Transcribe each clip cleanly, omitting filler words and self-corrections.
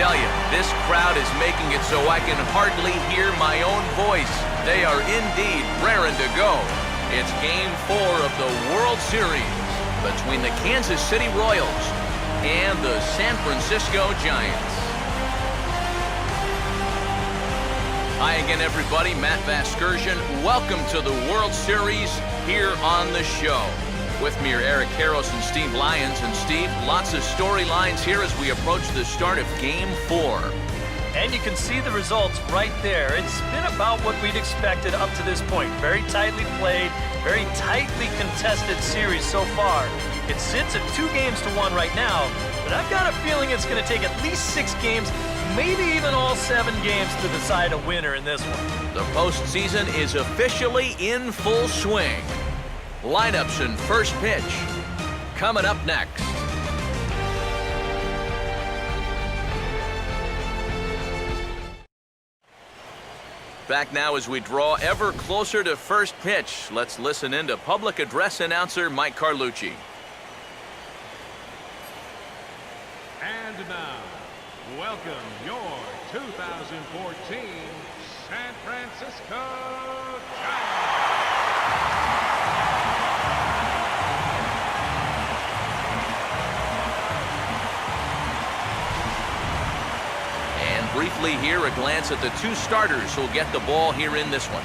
tell you, this crowd is making it so I can hardly hear my own voice. They are indeed raring to go. It's Game 4 of the World Series between the Kansas City Royals and the San Francisco Giants. Hi again, everybody. Matt Vasgersian. Welcome to the World Series here on the show. With me are Eric Karros and Steve Lyons. And Steve, lots of storylines here as we approach the start of Game 4. And you can see the results right there. It's been about what we'd expected up to this point. Very tightly played, very tightly contested series so far. It sits at 2-1 right now, but I've got a feeling it's going to take at least 6 games, maybe even all 7 games to decide a winner in this one. The postseason is officially in full swing. Lineups and first pitch coming up next. Back now as we draw ever closer to first pitch. Let's listen in to public address announcer Mike Carlucci. And now, welcome your 2014 San Francisco Giants. And briefly here, a glance at the 2 starters who'll get the ball here in this one.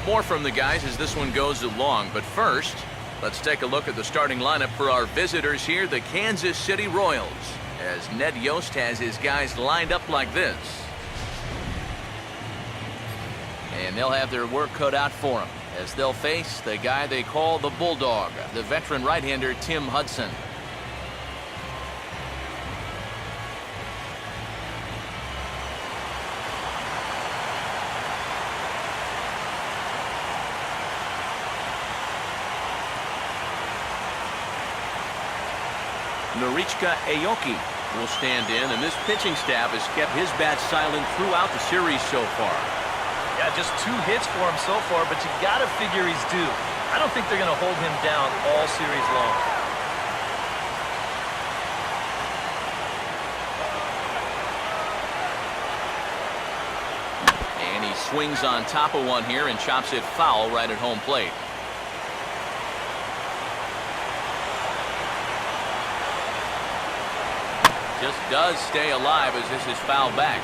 More from the guys as this one goes along, but first, let's take a look at the starting lineup for our visitors here, the Kansas City Royals, as Ned Yost has his guys lined up like this. And they'll have their work cut out for them as they'll face the guy they call the Bulldog, the veteran right-hander Tim Hudson. Norichka Aoki will stand in, and this pitching staff has kept his bat silent throughout the series so far. Yeah, just 2 hits for him so far, but you got to figure he's due. I don't think they're going to hold him down all series long. And he swings on top of one here and chops it foul right at home plate. Just does stay alive as this is fouled back.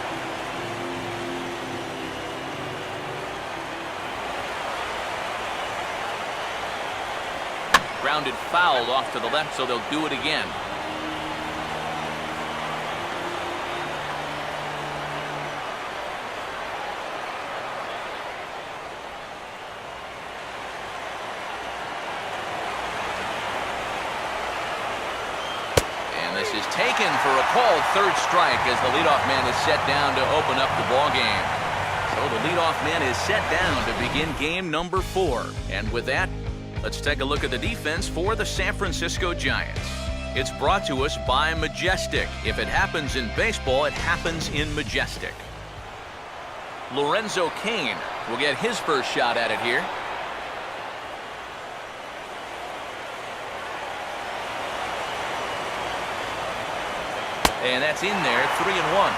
Grounded fouled off to the left, so they'll do it again. And this is taken for a called third strike as the leadoff man is set down to open up the ball game. So the leadoff man is set down to begin game number 4. And with that, let's take a look at the defense for the San Francisco Giants. It's brought to us by Majestic. If it happens in baseball, it happens in Majestic. Lorenzo Cain will get his first shot at it here. And that's in there, 3-1.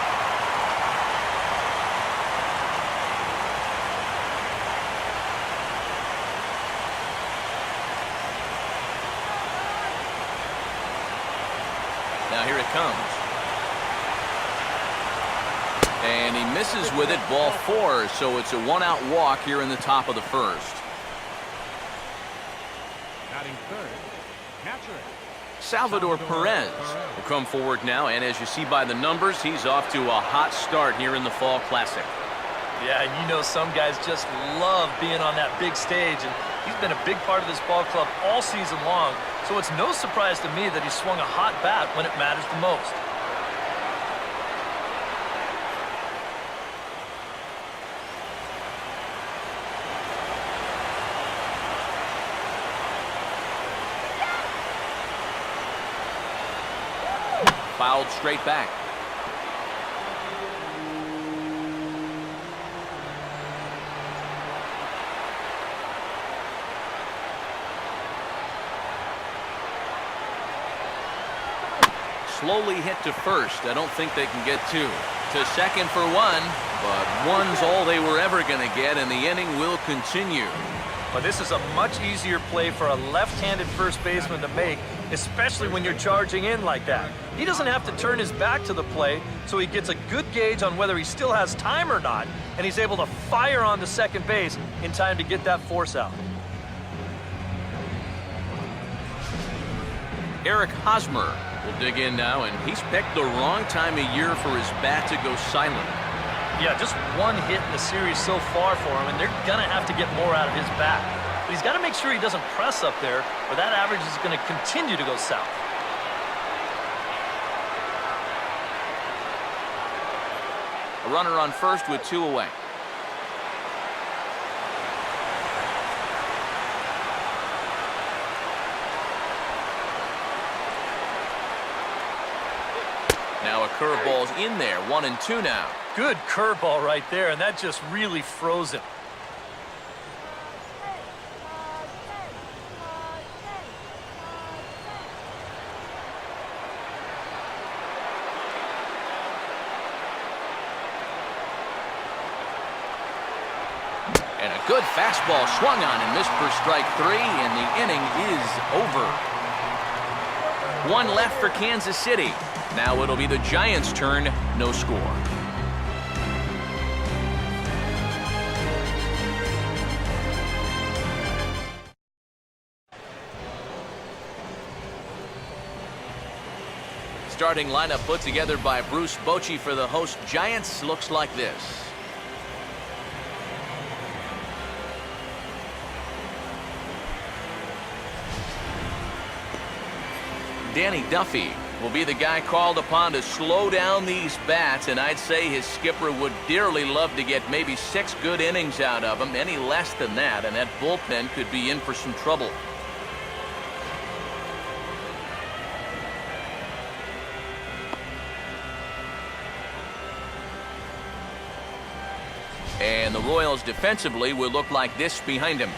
Now here it comes. And he misses with it, ball 4, so it's a 1-out walk here in the top of the first. Batting third, catcher. Salvador Perez will come forward now, and as you see by the numbers, he's off to a hot start here in the Fall Classic. Yeah, you know some guys just love being on that big stage, and he's been a big part of this ball club all season long, so it's no surprise to me that he swung a hot bat when it matters the most. Fouled straight back. slowly hit to first. I don't think they can get two. To second for one, but one's all they were ever going to get, and the inning will continue. But this is a much easier play for a left-handed first baseman to make, especially when you're charging in like that. He doesn't have to turn his back to the play, so he gets a good gauge on whether he still has time or not, and he's able to fire on to second base in time to get that force out. Eric Hosmer will dig in now, and he's picked the wrong time of year for his bat to go silent. Yeah, just one hit in the series so far for him, and they're going to have to get more out of his bat. But he's got to make sure he doesn't press up there, or that average is going to continue to go south. A runner on first with two away. Now a curveball's in there, 1-2 now. Good curveball right there, and that just really froze him. And a good fastball swung on and missed for strike three, and the inning is over. One left for Kansas City. Now it'll be the Giants' turn, no score. Starting lineup put together by Bruce Bochy for the host Giants looks like this. Danny Duffy will be the guy called upon to slow down these bats, and I'd say his skipper would dearly love to get maybe 6 good innings out of him. Any less than that, and that bullpen could be in for some trouble. And the Royals defensively will look like this behind him.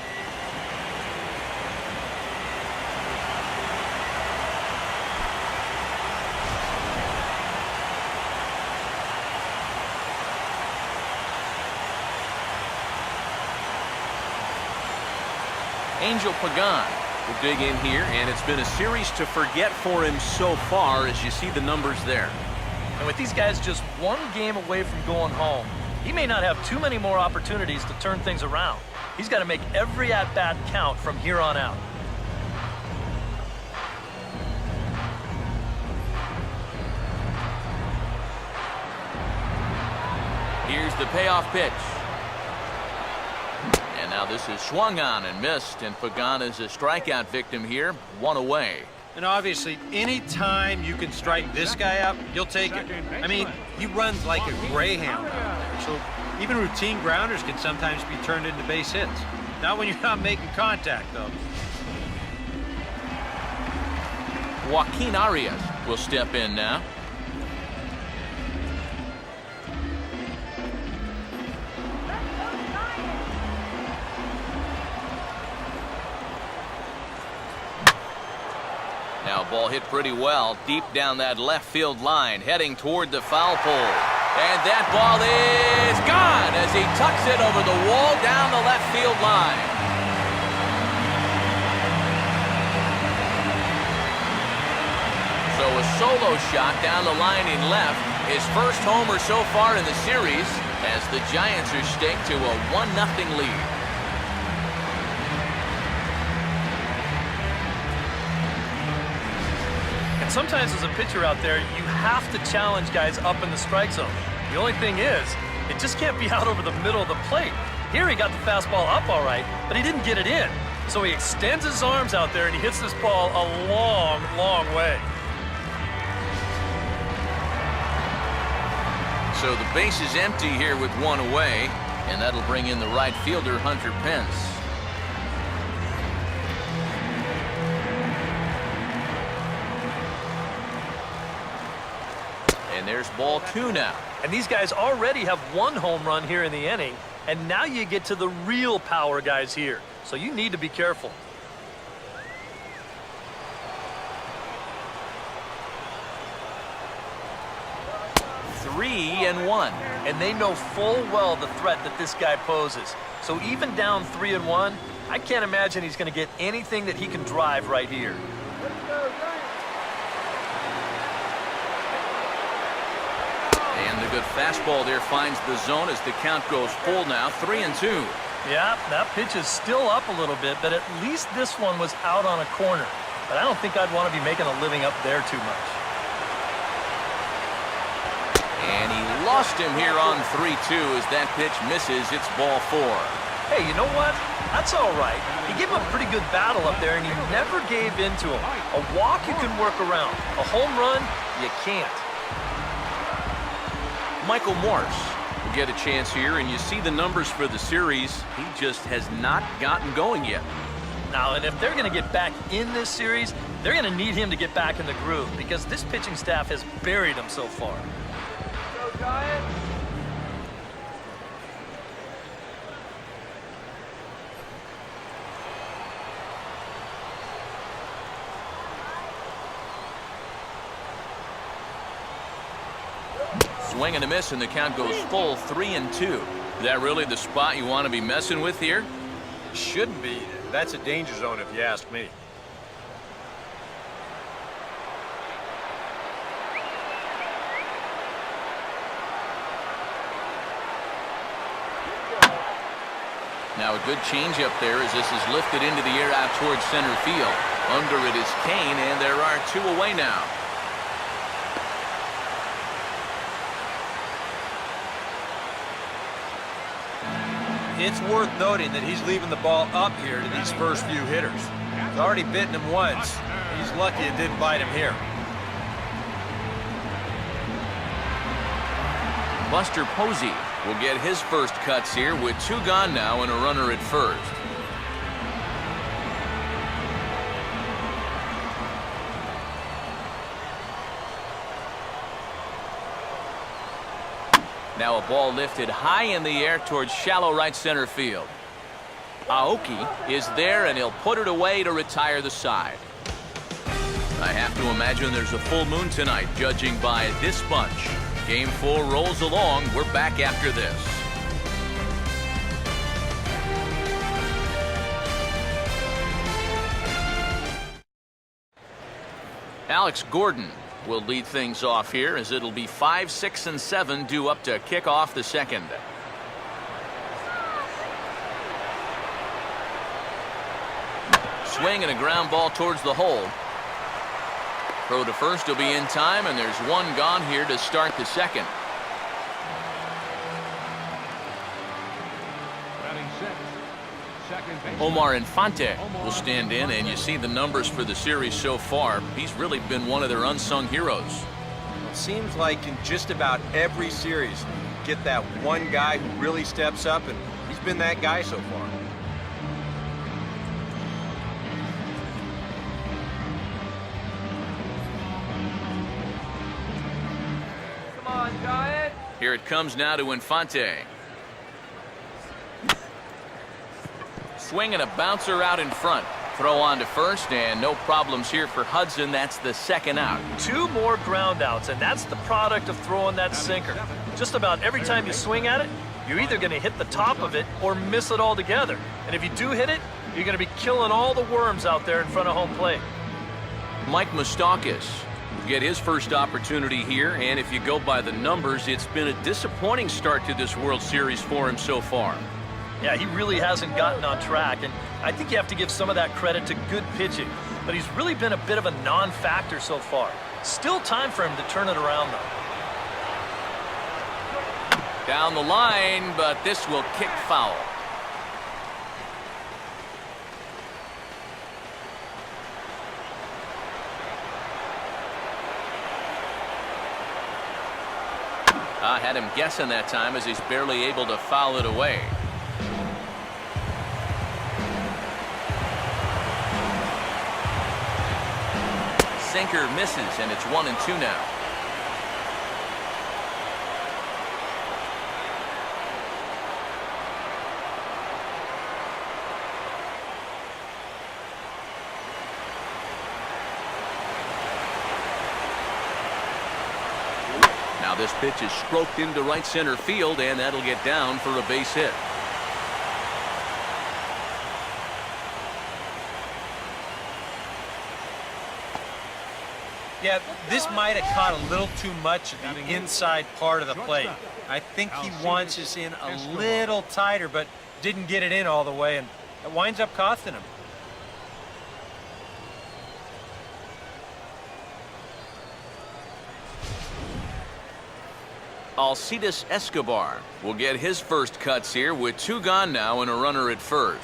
Angel Pagan will dig in here, and it's been a series to forget for him so far, as you see the numbers there. And with these guys just one game away from going home, he may not have too many more opportunities to turn things around. He's got to make every at-bat count from here on out. Here's the payoff pitch. And now this is swung on and missed, and Pagan is a strikeout victim here, one away. And obviously, any time you can strike this guy out, you'll take it. I mean, he runs like a greyhound out there. So even routine grounders can sometimes be turned into base hits. Not when you're not making contact, though. Joaquin Arias will step in now. Now a ball hit pretty well deep down that left field line, heading toward the foul pole. And that ball is gone as he tucks it over the wall down the left field line. So a solo shot down the line in left, his first homer so far in the series, as the Giants are staked to a 1-0 lead. Sometimes as a pitcher out there, you have to challenge guys up in the strike zone. The only thing is, it just can't be out over the middle of the plate. Here he got the fastball up all right, but he didn't get it in. So he extends his arms out there and he hits this ball a long, long way. So the base is empty here with one away, and that'll bring in the right fielder, Hunter Pence. And there's ball 2 now. And these guys already have one home run here in the inning, and now you get to the real power guys here. So you need to be careful. 3-1. And they know full well the threat that this guy poses. So even down 3-1, I can't imagine he's going to get anything that he can drive right here. And the good fastball there finds the zone as the count goes full now, 3-2. Yeah, that pitch is still up a little bit, but at least this one was out on a corner. But I don't think I'd want to be making a living up there too much. And he lost him here on 3-2 as that pitch misses. It's ball 4. Hey, you know what? That's all right. He gave him a pretty good battle up there, and he never gave in to him. A walk you can work around. A home run, you can't. Michael Morse will get a chance here, and you see the numbers for the series. He just has not gotten going yet. Now, and if they're going to get back in this series, they're going to need him to get back in the groove because this pitching staff has buried him so far. Go Giants! Swing and a miss, and the count goes full, 3-2. Is that really the spot you want to be messing with here? Shouldn't be. That's a danger zone if you ask me. Now a good changeup there as this is lifted into the air out towards center field. Under it is Kane, and there are 2 away now. It's worth noting that he's leaving the ball up here to these first few hitters. He's already bitten him once. He's lucky it didn't bite him here. Buster Posey will get his first cuts here with 2 gone now and a runner at first. Now a ball lifted high in the air towards shallow right center field. Aoki is there, and he'll put it away to retire the side. I have to imagine there's a full moon tonight, judging by this bunch. Game 4 rolls along. We're back after this. Alex Gordon will lead things off here as it'll be 5, 6, and 7 due up to kick off the second. Swing and a ground ball towards the hole. Throw to first will be in time, and there's 1 gone here to start the second. Batting second base. Omar Infante will stand in, and you see the numbers for the series so far. He's really been one of their unsung heroes. It seems like in just about every series, you get that one guy who really steps up, and he's been that guy so far. Come on, Giant! Here it comes now to Infante. Swing and a bouncer out in front. Throw on to first, and no problems here for Hudson. That's the second out. 2 more ground outs, and that's the product of throwing that sinker. Just about every time you swing at it, you're either going to hit the top of it or miss it altogether. And if you do hit it, you're going to be killing all the worms out there in front of home plate. Mike Moustakas will get his first opportunity here, and if you go by the numbers, it's been a disappointing start to this World Series for him so far. Yeah, he really hasn't gotten on track, and I think you have to give some of that credit to good pitching. But he's really been a bit of a non-factor so far. Still time for him to turn it around, though. Down the line, but this will kick foul. I had him guessing that time as he's barely able to foul it away. Sinker misses, and it's 1-2 now. Now this pitch is stroked into right center field, and that'll get down for a base hit. Yeah, this might have caught a little too much of the inside part of the plate. I think he wants us in a little tighter, but didn't get it in all the way, and it winds up costing him. Alcides Escobar will get his first cuts here with 2 gone now and a runner at first.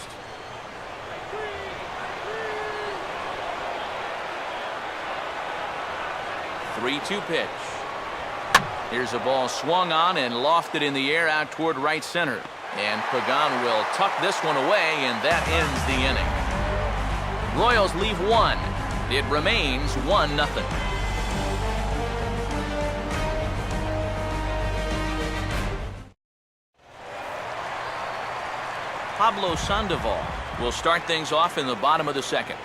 Three-two pitch. Here's a ball swung on and lofted in the air out toward right center. And Pagan will tuck this one away, and that ends the inning. Royals leave 1. It remains 1-0. Pablo Sandoval will start things off in the bottom of the second.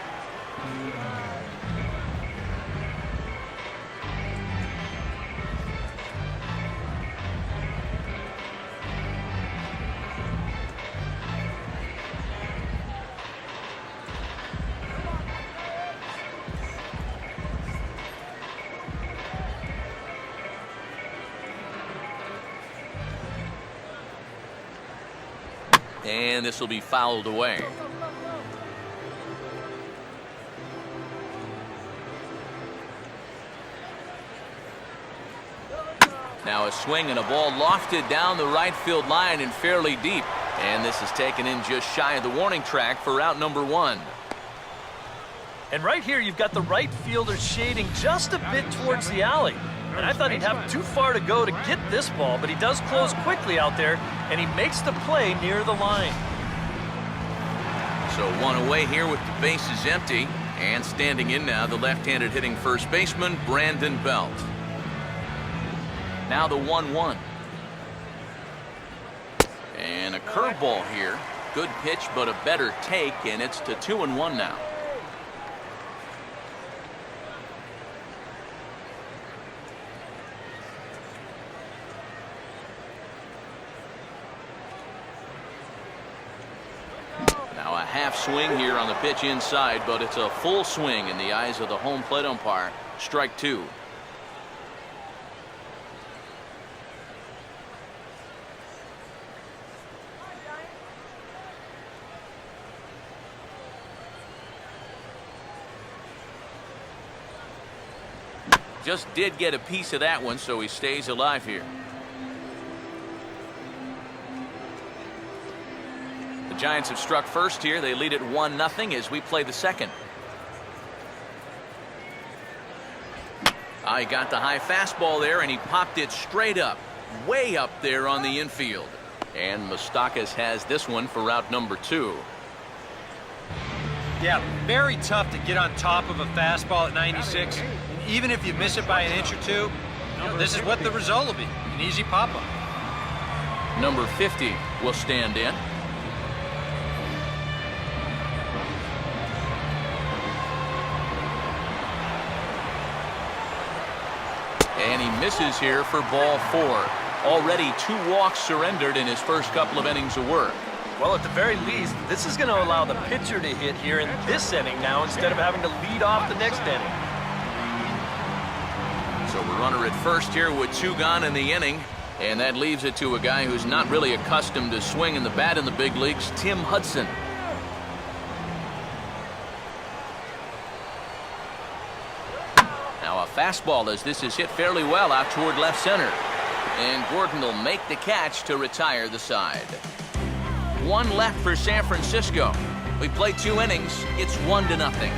And this will be fouled away. Now a swing and a ball lofted down the right field line and fairly deep. And this is taken in just shy of the warning track for out number 1. And right here, you've got the right fielder shading just a bit towards the alley. And I thought he'd have too far to go to get this ball, but he does close quickly out there, and he makes the play near the line. So 1 away here with the bases empty. And standing in now, the left-handed hitting first baseman, Brandon Belt. Now the 1-1. And a curveball here. Good pitch, but a better take, and it's to 2-1 now. Now a half swing here on the pitch inside, but it's a full swing in the eyes of the home plate umpire. Strike 2. Just did get a piece of that one, so he stays alive here. The Giants have struck first here. They lead it 1-0 as we play the second. He got the high fastball there, and he popped it straight up, way up there on the infield. And Moustakas has this one for route number 2. Yeah, very tough to get on top of a fastball at 96. Even if you miss it by an inch or two, this is what the result will be. An easy pop-up. Number 50 will stand in. And he misses here for ball 4. Already 2 walks surrendered in his first couple of innings of work. Well, at the very least, this is going to allow the pitcher to hit here in this inning now instead of having to lead off the next inning. So a runner at first here with 2 gone in the inning. And that leaves it to a guy who's not really accustomed to swinging the bat in the big leagues, Tim Hudson. Now a fastball as this is hit fairly well out toward left center. And Gordon will make the catch to retire the side. 1 left for San Francisco. We play 2 innings. It's 1-0.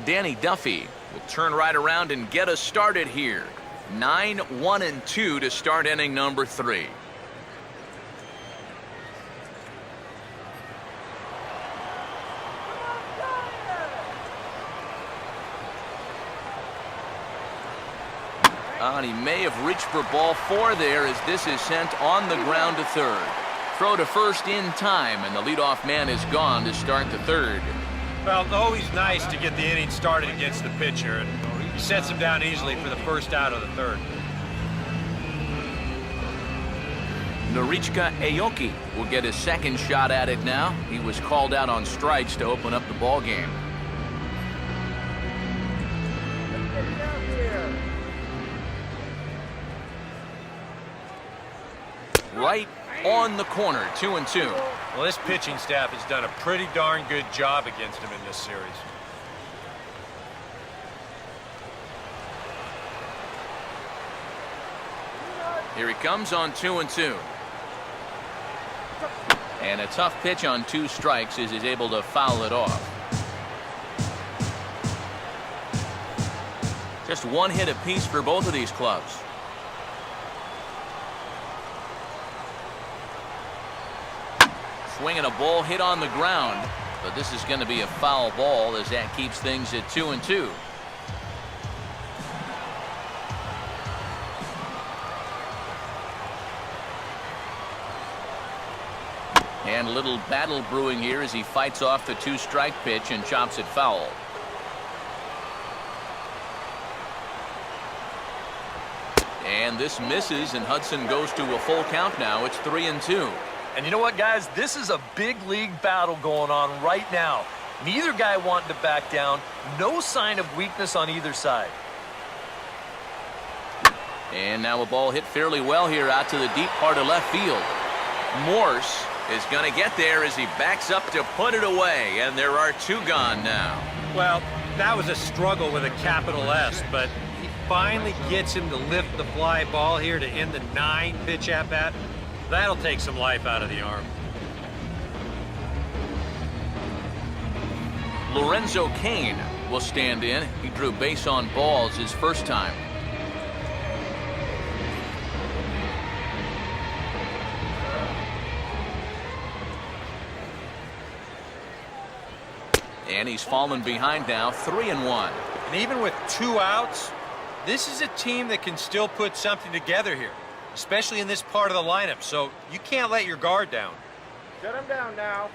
Danny Duffy will turn right around and get us started here. 9-1-2 to start inning number 3. And he may have reached for ball 4 there as this is sent on the ground to third. Throw to first in time, and the leadoff man is gone to start the third. Well, it's always nice to get the inning started against the pitcher, and he sets him down easily for the first out of the third. Norichika Aoki will get his second shot at it now. He was called out on strikes to open up the ball game. Right on the corner, 2-2. Well, this pitching staff has done a pretty darn good job against him in this series. Here he comes on 2-2. And a tough pitch on 2 strikes as he's able to foul it off. Just 1 hit apiece for both of these clubs. Swinging a ball hit on the ground, but this is going to be a foul ball as that keeps things at 2-2. And a little battle brewing here as he fights off the 2-strike pitch and chops it foul. And this misses, and Hudson goes to a full count now. It's 3-2. And you know what, guys? This is a big league battle going on right now. Neither guy wanting to back down. No sign of weakness on either side. And now a ball hit fairly well here out to the deep part of left field. Morse is going to get there as he backs up to put it away, and there are 2 gone now. Well, that was a struggle with a capital S, but he finally gets him to lift the fly ball here to end the 9-pitch at-bat. That'll take some life out of the arm. Lorenzo Cain will stand in. He drew base on balls his first time. And he's fallen behind now, 3-1. And even with 2 outs, this is a team that can still put something together here, especially in this part of the lineup, so you can't let your guard down. Shut him down now.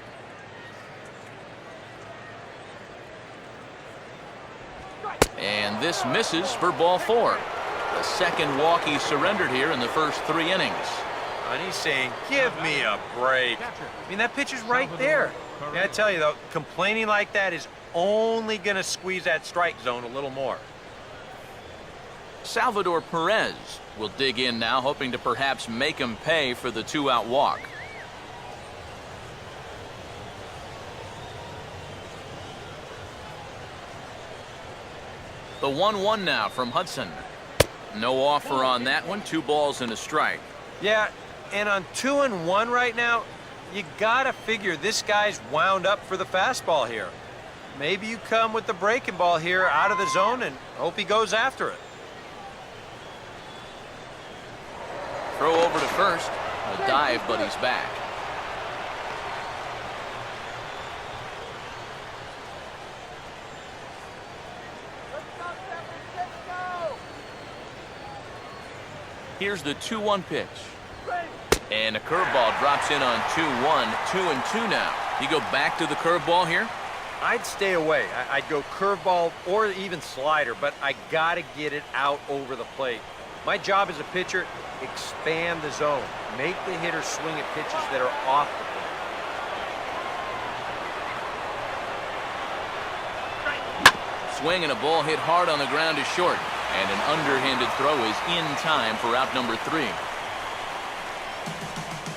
And this misses for ball 4. The second walk he surrendered here in the first 3 innings. And he's saying, give me a break. I mean, that pitch is right there. Yeah, I tell you, though, complaining like that is only going to squeeze that strike zone a little more. Salvador Perez will dig in now, hoping to perhaps make him pay for the 2-out walk. The 1-1 now from Hudson. No offer on that one. 2 balls and a strike. Yeah, and on 2-1 right now, you got to figure this guy's wound up for the fastball here. Maybe you come with the breaking ball here out of the zone and hope he goes after it. Throw over to first. A dive, but he's back. Here's the 2-1 pitch. And a curveball drops in on 2-1. 2-2 now. You go back to the curveball here? I'd stay away. I'd go curveball or even slider, but I got to get it out over the plate. My job as a pitcher, expand the zone. Make the hitter swing at pitches that are off the plate. Swing and a ball hit hard on the ground is short. And an underhanded throw is in time for out number 3.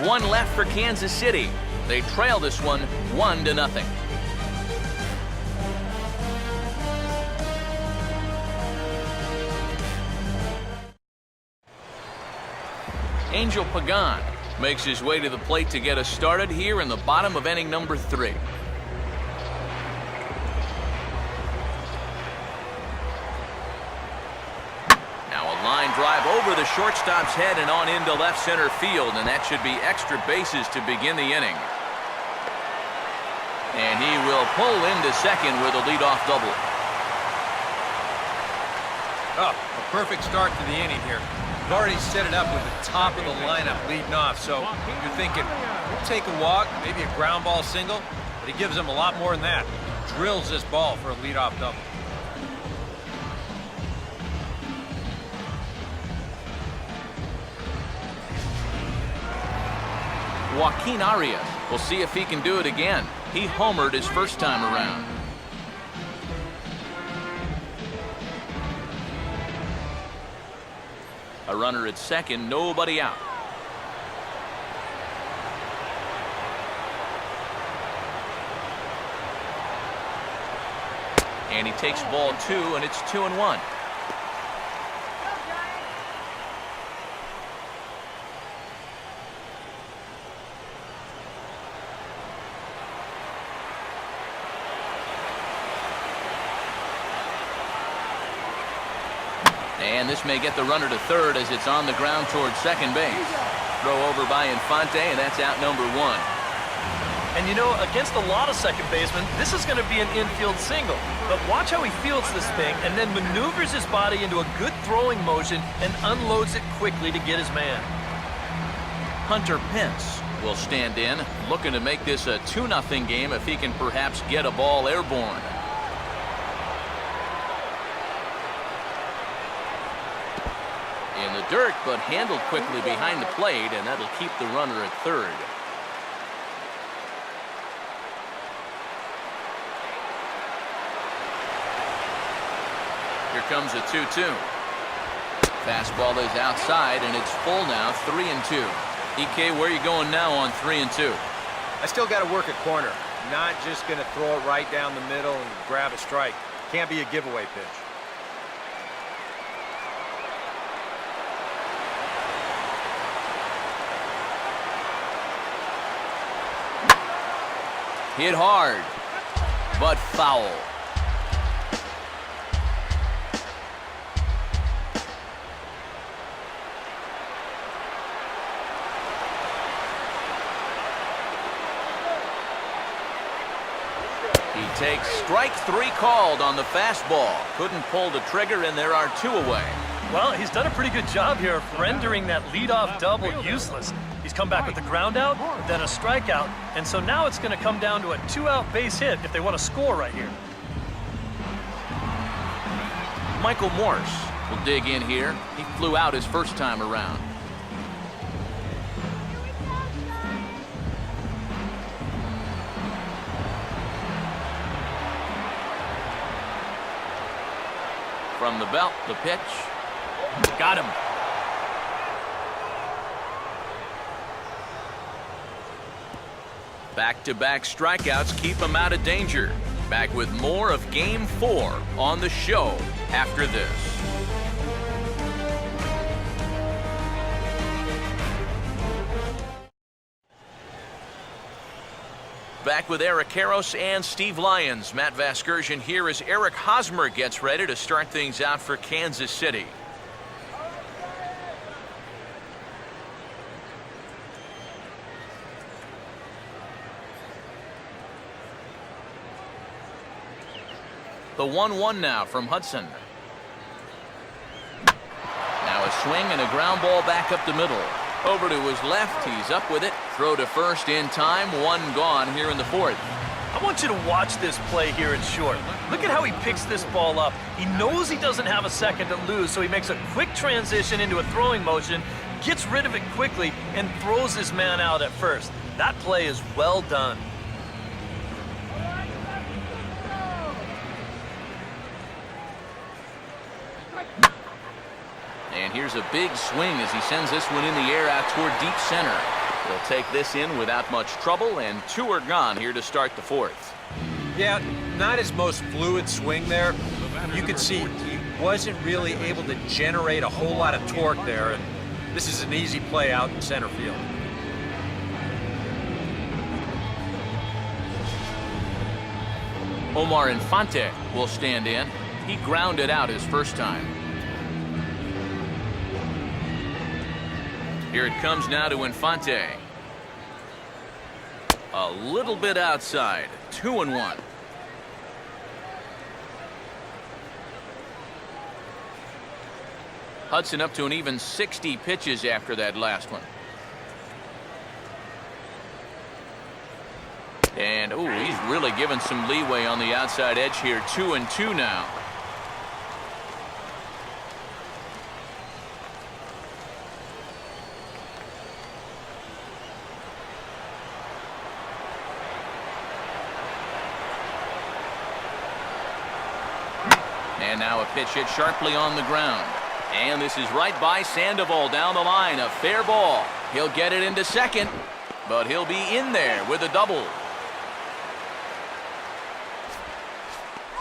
1 left for Kansas City. They trail this one 1-0. Angel Pagan makes his way to the plate to get us started here in the bottom of inning number 3. Line drive over the shortstop's head and on into left center field, and that should be extra bases to begin the inning. And he will pull into second with a leadoff double. Oh, a perfect start to the inning here. We've already set it up with the top of the lineup leading off, so you're thinking, we'll take a walk, maybe a ground ball single, but he gives them a lot more than that. drills this ball for a leadoff double. Joaquin Arias will see if he can do it again. He homered his first time around. A runner at second, nobody out. And he takes ball 2, and it's 2-1. And this may get the runner to third as it's on the ground towards second base. Throw over by Infante, and that's out number 1. And you know, against a lot of second basemen, this is going to be an infield single. But watch how he fields this thing and then maneuvers his body into a good throwing motion and unloads it quickly to get his man. Hunter Pence will stand in, looking to make this a 2-0 game if he can perhaps get a ball airborne. In the dirt, but handled quickly behind the plate, and that'll keep the runner at third. Here comes a 2-2. Fastball is outside, and it's full now, 3-2. EK, where are you going now on 3-2? I still got to work a corner. Not just going to throw it right down the middle and grab a strike. Can't be a giveaway pitch. Hit hard, but foul. He takes strike 3 called on the fastball. Couldn't pull the trigger, and there are 2 away. Well, he's done a pretty good job here of rendering that leadoff double useless. He's come back with a ground out, then a strikeout, and so now it's going to come down to a 2-out base hit if they want to score right here. Michael Morse will dig in here. He flew out his first time around. From the belt, the pitch. Got him. Back-to-back strikeouts keep him out of danger. Back with more of Game 4 on the show after this. Back with Eric Karros and Steve Lyons. Matt Vasgersian here as Eric Hosmer gets ready to start things out for Kansas City. The 1-1 now from Hudson. Now a swing and a ground ball back up the middle. Over to his left, he's up with it. Throw to first in time, 1 gone here in the 4th. I want you to watch this play here in short. Look at how he picks this ball up. He knows he doesn't have a second to lose, so he makes a quick transition into a throwing motion, gets rid of it quickly, and throws his man out at first. That play is well done. And here's a big swing as he sends this one in the air out toward deep center. He'll take this in without much trouble, and 2 are gone here to start the 4th. Yeah, not his most fluid swing there. You could see he wasn't really able to generate a whole lot of torque there, and this is an easy play out in center field. Omar Infante will stand in. He grounded out his first time. Here it comes now to Infante. A little bit outside. 2-1. Hudson up to an even 60 pitches after that last one. And, oh, he's really given some leeway on the outside edge here. 2-2 now. And now a pitch hit sharply on the ground. And this is right by Sandoval down the line. A fair ball. He'll get it into second, but he'll be in there with a double.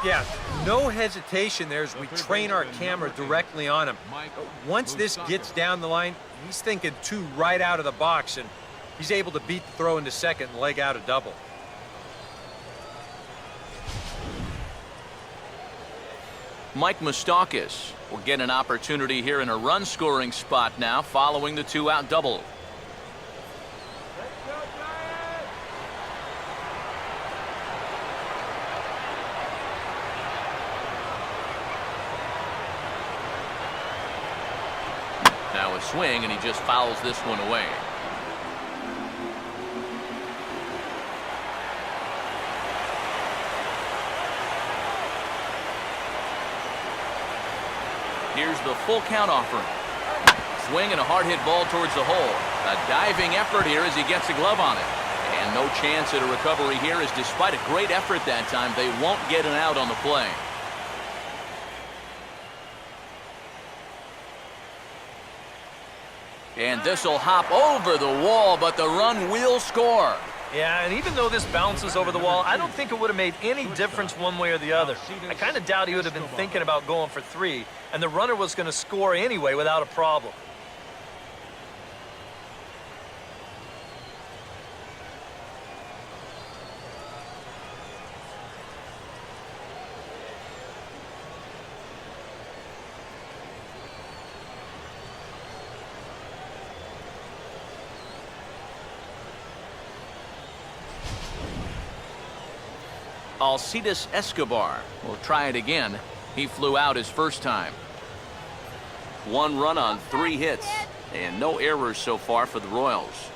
Yeah, no hesitation there as we train our camera directly on him. Once this gets down the line, he's thinking 2 right out of the box, and he's able to beat the throw into second and leg out a double. Mike Moustakas will get an opportunity here in a run-scoring spot now following the 2-out double. Now a swing, and he just fouls this one away. Here's the full count offering. Swing and a hard hit ball towards the hole. A diving effort here as he gets a glove on it. And no chance at a recovery here, as despite a great effort that time, they won't get an out on the play. And this will hop over the wall, but the run will score. Yeah, and even though this bounces over the wall, I don't think it would have made any difference one way or the other. I kind of doubt he would have been thinking about going for 3, and the runner was going to score anyway without a problem. Alcides Escobar will try it again. He flew out his first time. 1 run on 3 hits, and no errors so far for the Royals.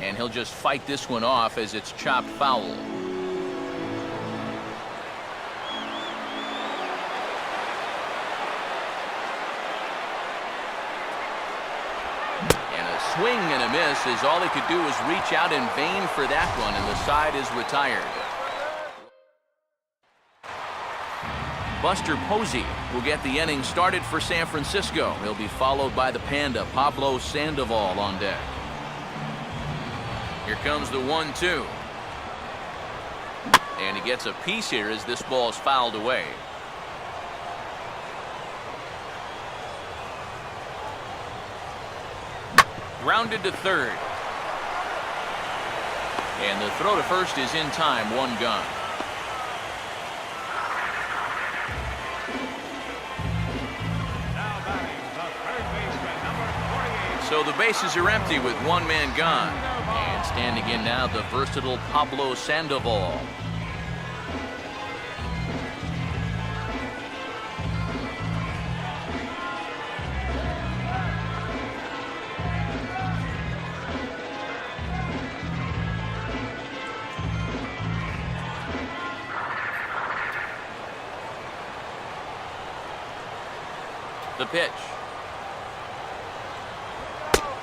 And he'll just fight this one off as it's chopped foul. Swing and a miss, as all he could do was reach out in vain for that one, and the side is retired. Buster Posey will get the inning started for San Francisco. He'll be followed by the Panda, Pablo Sandoval, on deck. Here comes the 1-2. And he gets a piece here as this ball is fouled away. Grounded to third. And the throw to first is in time. 1 gone. So the bases are empty with 1 man gone. And standing in now, the versatile Pablo Sandoval. The pitch.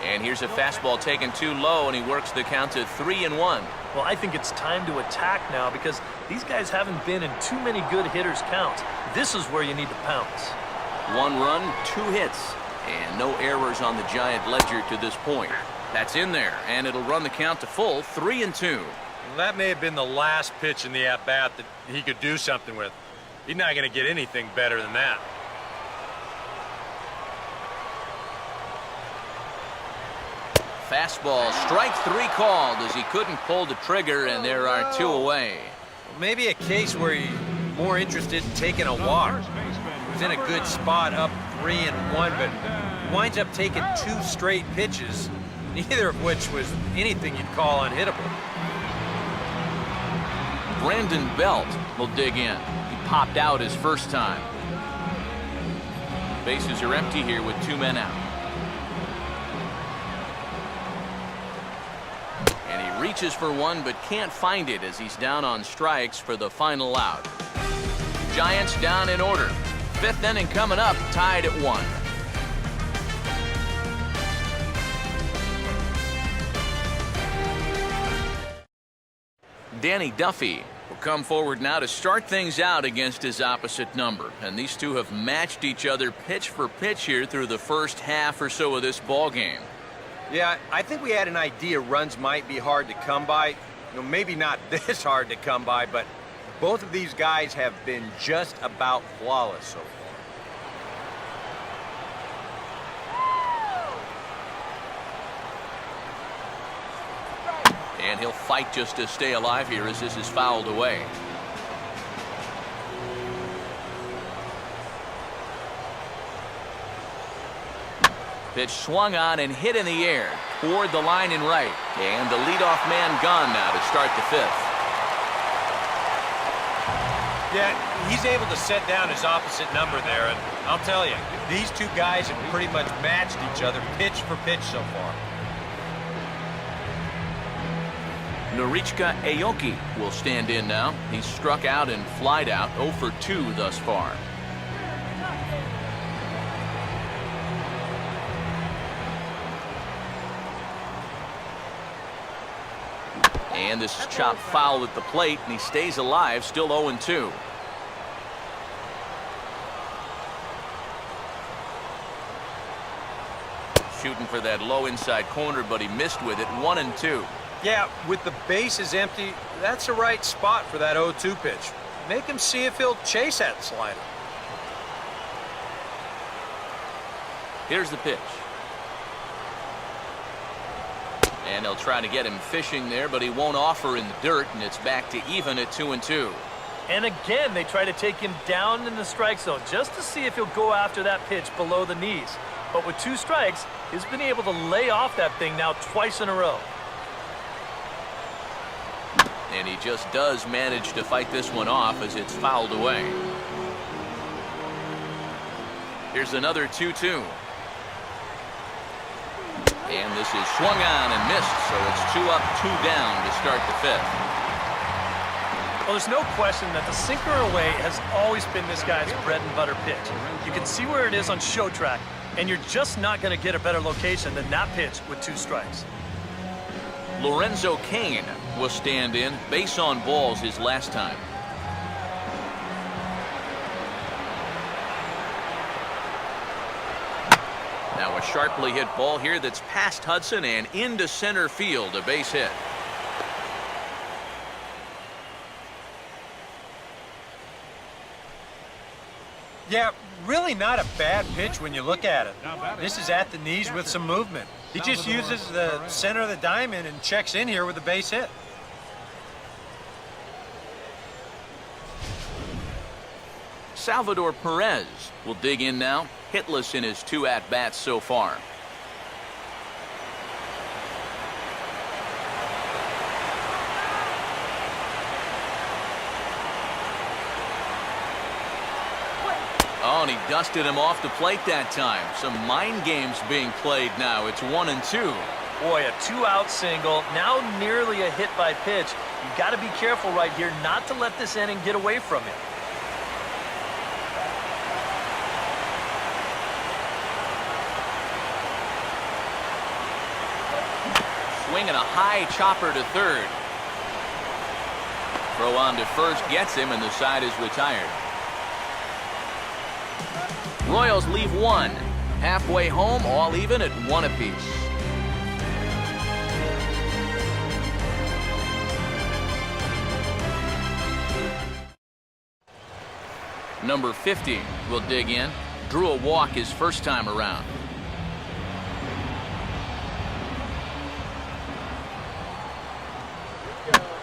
And here's a fastball taken too low, and he works the count to 3-1. Well, I think it's time to attack now because these guys haven't been in too many good hitters' counts. This is where you need to pounce. 1 run, 2 hits, and no errors on the Giant ledger to this point. That's in there, and it'll run the count to full 3-2. Well, that may have been the last pitch in the at-bat that he could do something with. He's not going to get anything better than that. Fastball, strike 3 called as he couldn't pull the trigger, and there are 2 away. Maybe a case where he's more interested in taking a walk. He's in a good spot, up 3-1, but winds up taking 2 straight pitches, neither of which was anything you'd call unhittable. Brandon Belt will dig in. He popped out his first time. Bases are empty here with 2 men out. reaches for one but can't find it as he's down on strikes for the final out. Giants down in order. Fifth inning coming up, tied at 1. Danny Duffy will come forward now to start things out against his opposite number. And these two have matched each other pitch for pitch here through the first half or so of this ball game. Yeah, I think we had an idea runs might be hard to come by. You know, maybe not this hard to come by, but both of these guys have been just about flawless so far. And he'll fight just to stay alive here as this is fouled away. Pitch swung on and hit in the air toward the line and right. And the leadoff man gone now to start the fifth. Yeah, he's able to set down his opposite number there, and I'll tell you, these two guys have pretty much matched each other pitch for pitch so far. Norichka Aoki will stand in now. He's struck out and flied out 0 for 2 thus far. And this is chopped foul at the plate, and he stays alive, still 0-2. Shooting for that low inside corner, but he missed with it. 1-2. Yeah, with the bases empty, that's the right spot for that 0-2 pitch. Make him see if he'll chase that slider. Here's the pitch. And they'll try to get him fishing there, but he won't offer in the dirt, and it's back to even at 2-2. And again, they try to take him down in the strike zone just to see if he'll go after that pitch below the knees. But with 2 strikes, he's been able to lay off that thing now twice in a row. And he just does manage to fight this one off as it's fouled away. Here's another 2-2. And this is swung on and missed, so it's 2 up, 2 down to start the fifth. Well, there's no question that the sinker away has always been this guy's bread and butter pitch. You can see where it is on show track, and you're just not going to get a better location than that pitch with 2 strikes. Lorenzo Cain will stand in. Base on balls his last time. Now a sharply hit ball here that's past Hudson and into center field, a base hit. Yeah, really not a bad pitch when you look at it. This is at the knees with some movement. He just uses the center of the diamond and checks in here with a base hit. Salvador Perez will dig in now, hitless in his 2 at-bats so far. Oh, and he dusted him off the plate that time. Some mind games being played now. It's 1-2. Boy, a 2-out single, now nearly a hit by pitch. You've got to be careful right here not to let this inning get away from him. Swinging a high chopper to third. Throw on to first gets him, and the side is retired. Royals leave 1. Halfway home, all even at 1 apiece. Number 50 will dig in. Drew a walk his first time around.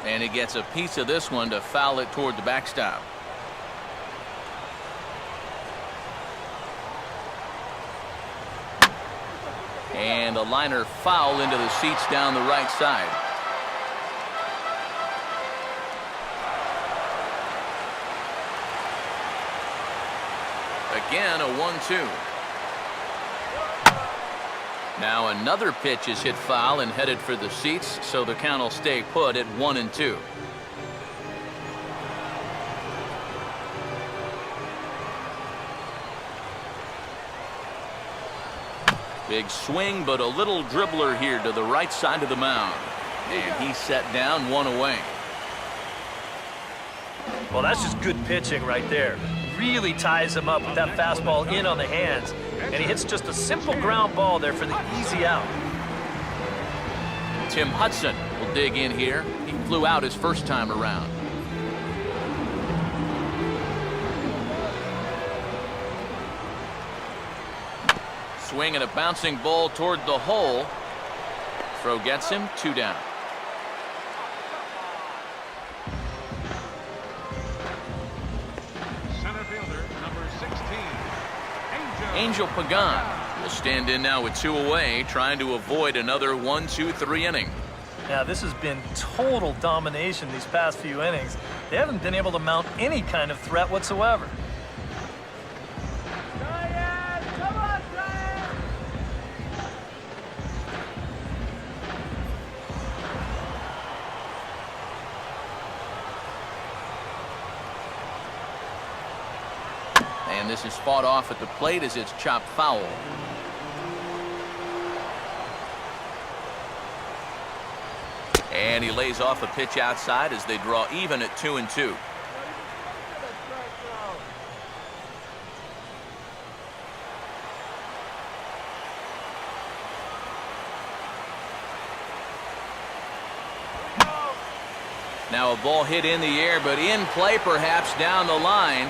And he gets a piece of this one to foul it toward the backstop. And a liner foul into the seats down the right side. Again, a 1-2. Now another pitch is hit foul and headed for the seats, so the count will stay put at 1-2. Big swing, but a little dribbler here to the right side of the mound. And he's set down, 1 away. Well, that's just good pitching right there. Really ties him up with that fastball in on the hands. And he hits just a simple ground ball there for the easy out. Tim Hudson will dig in here. He flew out his first time around. Swing and a bouncing ball toward the hole. Throw gets him, 2 down. Center fielder, number 16, Angel Pagan will stand in now with 2 away, trying to avoid another 1-2-3 inning. Now, this has been total domination these past few innings. They haven't been able to mount any kind of threat whatsoever. And this is fought off at the plate as it's chopped foul. And he lays off a pitch outside as they draw even at 2-2. Now a ball hit in the air, but in play perhaps down the line.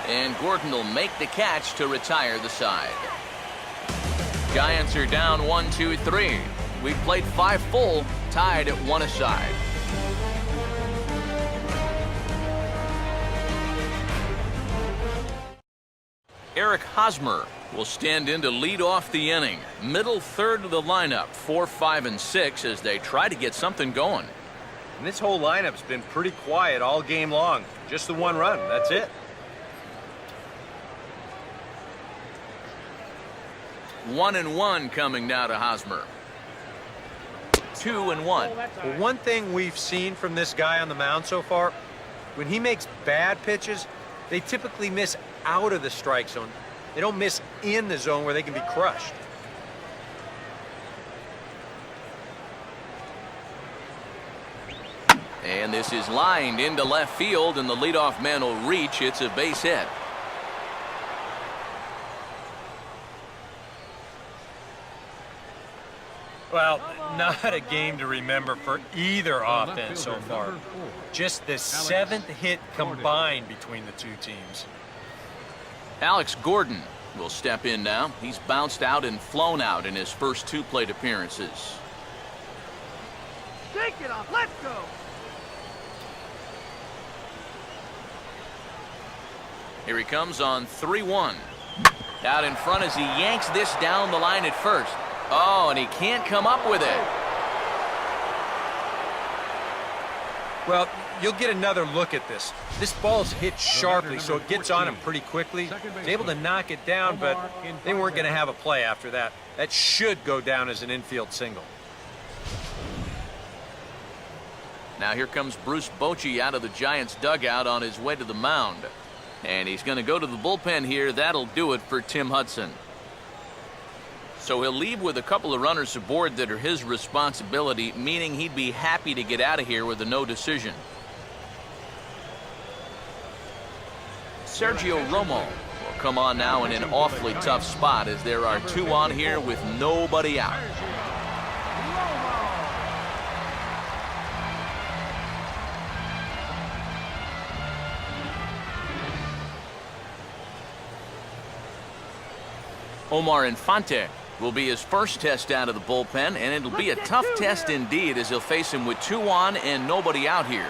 And Gordon will make the catch to retire the side. Giants are down 1-2-3. We've played 5 full, tied at 1 aside. Eric Hosmer will stand in to lead off the inning. Middle third of the lineup, 4, 5, and 6 as they try to get something going. And this whole lineup's been pretty quiet all game long. Just the 1 run, that's it. 1-1 coming now to Hosmer. 2-1. Well, one thing we've seen from this guy on the mound so far, when he makes bad pitches, they typically miss out of the strike zone. They don't miss in the zone where they can be crushed. And this is lined into left field, and the leadoff man will reach. It's a base hit. Well, not a game to remember for either offense so far. Just the 7th hit combined between the 2 teams. Alex Gordon will step in now. He's bounced out and flown out in his first 2 plate appearances. Take it off, let's go! Here he comes on 3-1. Out in front as he yanks this down the line at first. Oh, and he can't come up with it. Well, you'll get another look at this. This ball's hit sharply, so it gets on him pretty quickly. He's able to knock it down, but they weren't going to have a play after that. That should go down as an infield single. Now here comes Bruce Bochy out of the Giants dugout on his way to the mound. And he's going to go to the bullpen here. That'll do it for Tim Hudson. So he'll leave with a couple of runners aboard that are his responsibility, meaning he'd be happy to get out of here with a no decision. Sergio Romo will come on now in an awfully tough spot as there are 2 on here with nobody out. Omar Infante will be his first test out of the bullpen, and it'll be a tough test indeed as he'll face him with 2 on and nobody out here.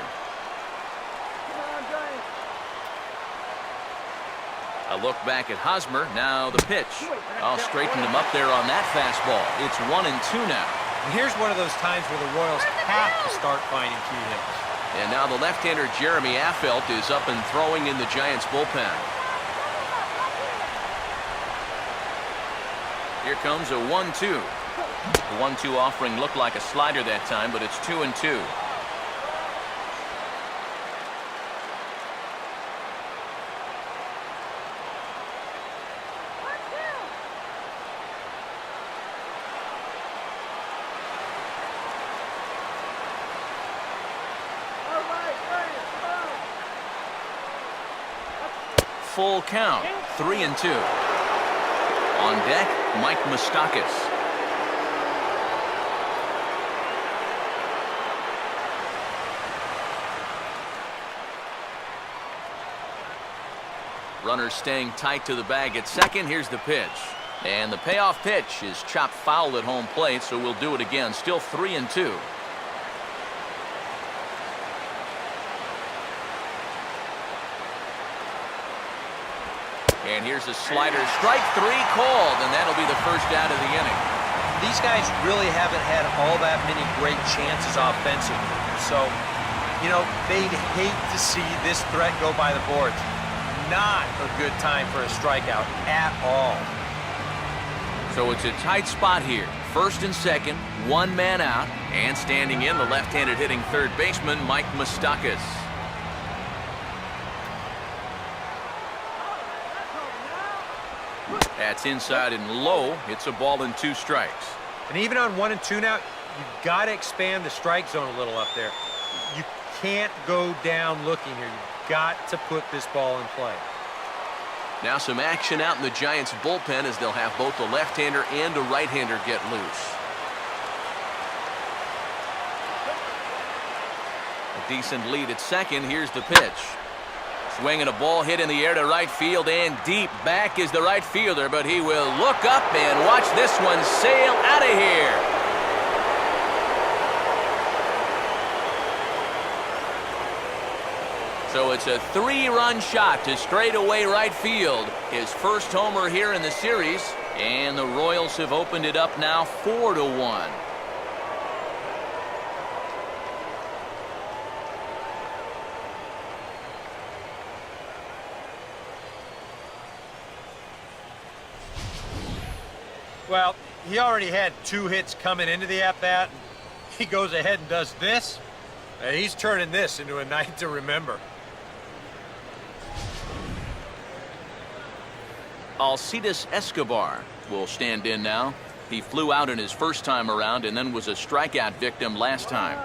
A look back at Hosmer. Now the pitch. I'll straighten him up there on that fastball. It's 1-2 now. And here's one of those times where the Royals have to start finding key hits. And now the left-hander Jeremy Affeldt is up and throwing in the Giants bullpen. Here comes a 1-2. The 1-2 offering looked like a slider that time, but it's 2-2. Full count, 3-2. On deck, Mike Moustakas. Runners staying tight to the bag at second. Here's the pitch. And the payoff pitch is chopped foul at home plate, so we'll do it again. Still 3-2. And here's a slider. Strike 3 called, and that'll be the first out of the inning. These guys really haven't had all that many great chances offensively. So, you know, they'd hate to see this threat go by the boards. Not a good time for a strikeout at all. So it's a tight spot here. First and second, one man out, and standing in, the left-handed hitting third baseman, Mike Moustakas. That's inside and low. It's a ball and 2 strikes. And even on 1 and 2 now, you've got to expand the strike zone a little up there. You can't go down looking here. You've got to put this ball in play. Now some action out in the Giants bullpen as they'll have both a left-hander and a right-hander get loose. A decent lead at second. Here's the pitch. Swinging a ball hit in the air to right field, and deep back is the right fielder, but he will look up and watch this one sail out of here. So it's a 3-run shot to straightaway right field. His first homer here in the series, and the Royals have opened it up now 4-1. Well, he already had 2 hits coming into the at-bat. He goes ahead and does this, and he's turning this into a night to remember. Alcides Escobar will stand in now. He flew out in his first time around and then was a strikeout victim last time.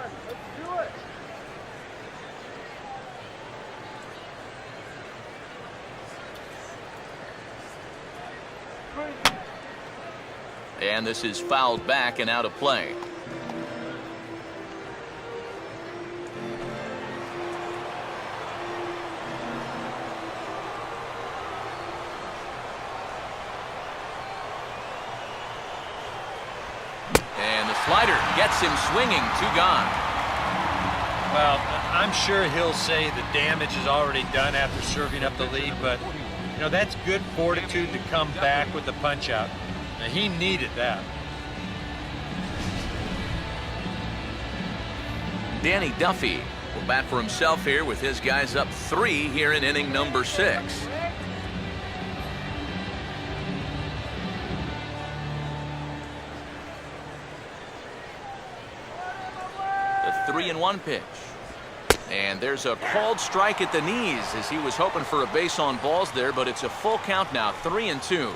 And this is fouled back and out of play. And the slider gets him swinging. 2 gone. Well, I'm sure he'll say the damage is already done after serving up the lead, but, you know, that's good fortitude to come back with the punch-out. Now, he needed that. Danny Duffy will bat for himself here with his guys up 3 here in inning number 6. The 3-1 pitch. And there's a called strike at the knees as he was hoping for a base on balls there, but it's a full count now, 3-2.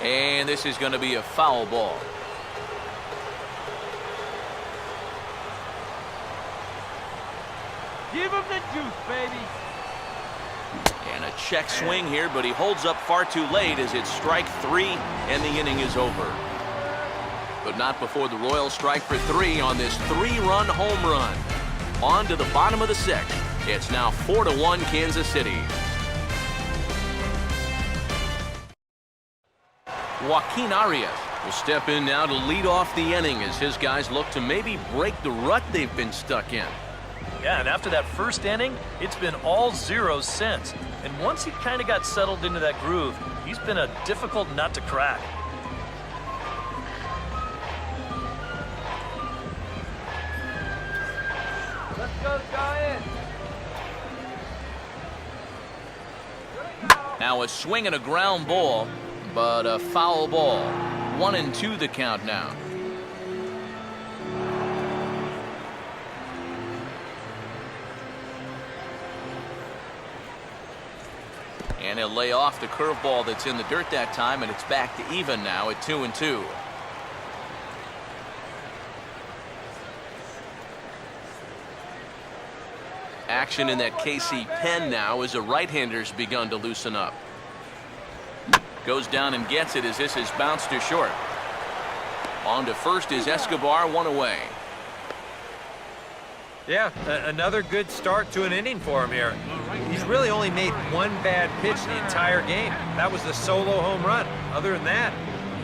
And this is going to be a foul ball. Give him the juice, baby. And a check swing here, but he holds up far too late as it's strike 3 and the inning is over. But not before the Royals strike for 3 on this 3-run home run. On to the bottom of the 6th. It's now 4-1 Kansas City. Joaquin Arias will step in now to lead off the inning as his guys look to maybe break the rut they've been stuck in. Yeah, and after that first inning, it's been all zeros since. And once he kind of got settled into that groove, he's been a difficult nut to crack. goes Giants. Now a swing and a ground ball, but a foul ball. 1-2 the count now. And he'll lay off the curveball that's in the dirt that time, and it's back to even now at 2-2. Action in that KC pen now as the right-hander's begun to loosen up. Goes down and gets it as this is bounced to short. On to first is Escobar, one away. Yeah, another good start to an inning for him here. He's really only made one bad pitch the entire game. That was the solo home run. Other than that,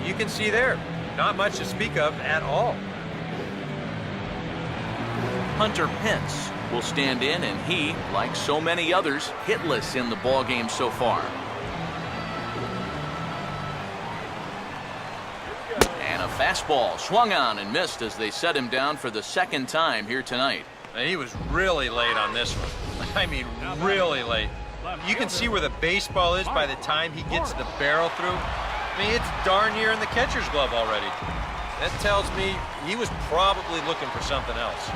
you can see there, not much to speak of at all. Hunter Pence will stand in, and he, like so many others, hitless in the ballgame so far. And a fastball swung on and missed as they set him down for the second time here tonight. He was really late on this one. I mean, really late. You can see where the baseball is by the time he gets the barrel through. I mean, it's darn near in the catcher's glove already. That tells me he was probably looking for something else.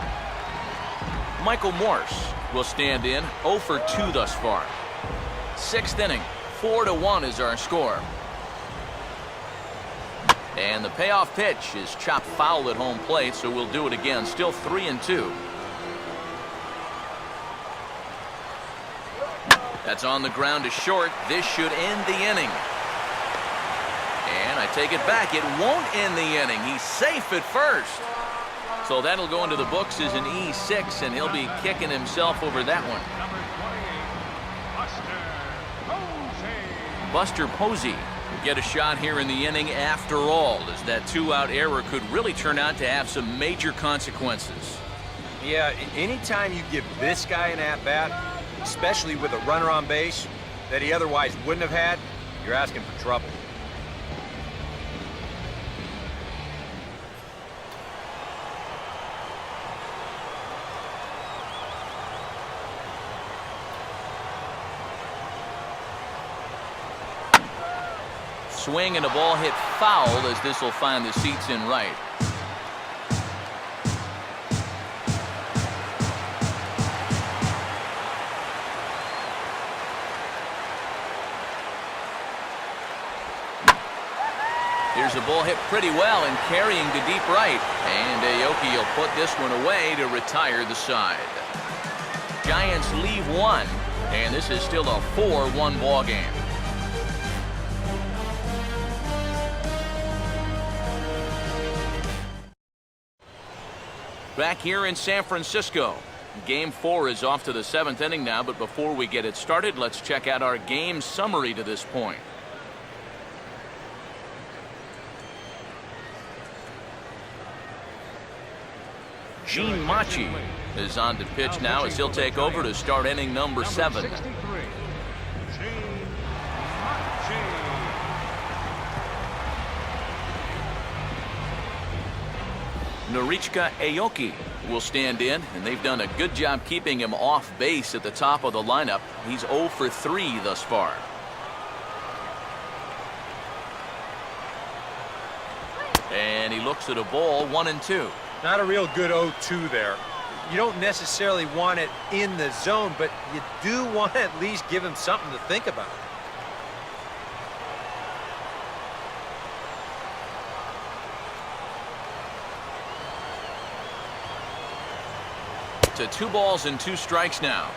Michael Morse will stand in, 0 for 2 thus far. Sixth inning, 4-1 is our score. And the payoff pitch is chopped foul at home plate, so we'll do it again. Still 3-2. That's on the ground to short. This should end the inning. And I take it back. It won't end the inning. He's safe at first. So that'll go into the books as an E6, and he'll be kicking himself over that one. Buster Posey will get a shot here in the inning after all, as that 2-out error could really turn out to have some major consequences. Yeah, anytime you give this guy an at-bat, especially with a runner on base that he otherwise wouldn't have had, you're asking for trouble. Swing and a ball hit foul as this will find the seats in right. Here's a ball hit pretty well and carrying to deep right. And Aoki will put this one away to retire the side. Giants leave one, and this is still a 4-1 ball game. Back here in San Francisco. Game 4 is off to the 7th inning now, but before we get it started, let's check out our game summary to this point. Gene Machi is on to pitch now as he'll take over to start inning number 7. Norichika Aoki will stand in, and they've done a good job keeping him off base at the top of the lineup. He's 0 for 3 thus far. And he looks at a ball, 1-2. Not a real good 0-2 there. You don't necessarily want it in the zone, but you do want to at least give him something to think about. To 2 balls and 2 strikes now.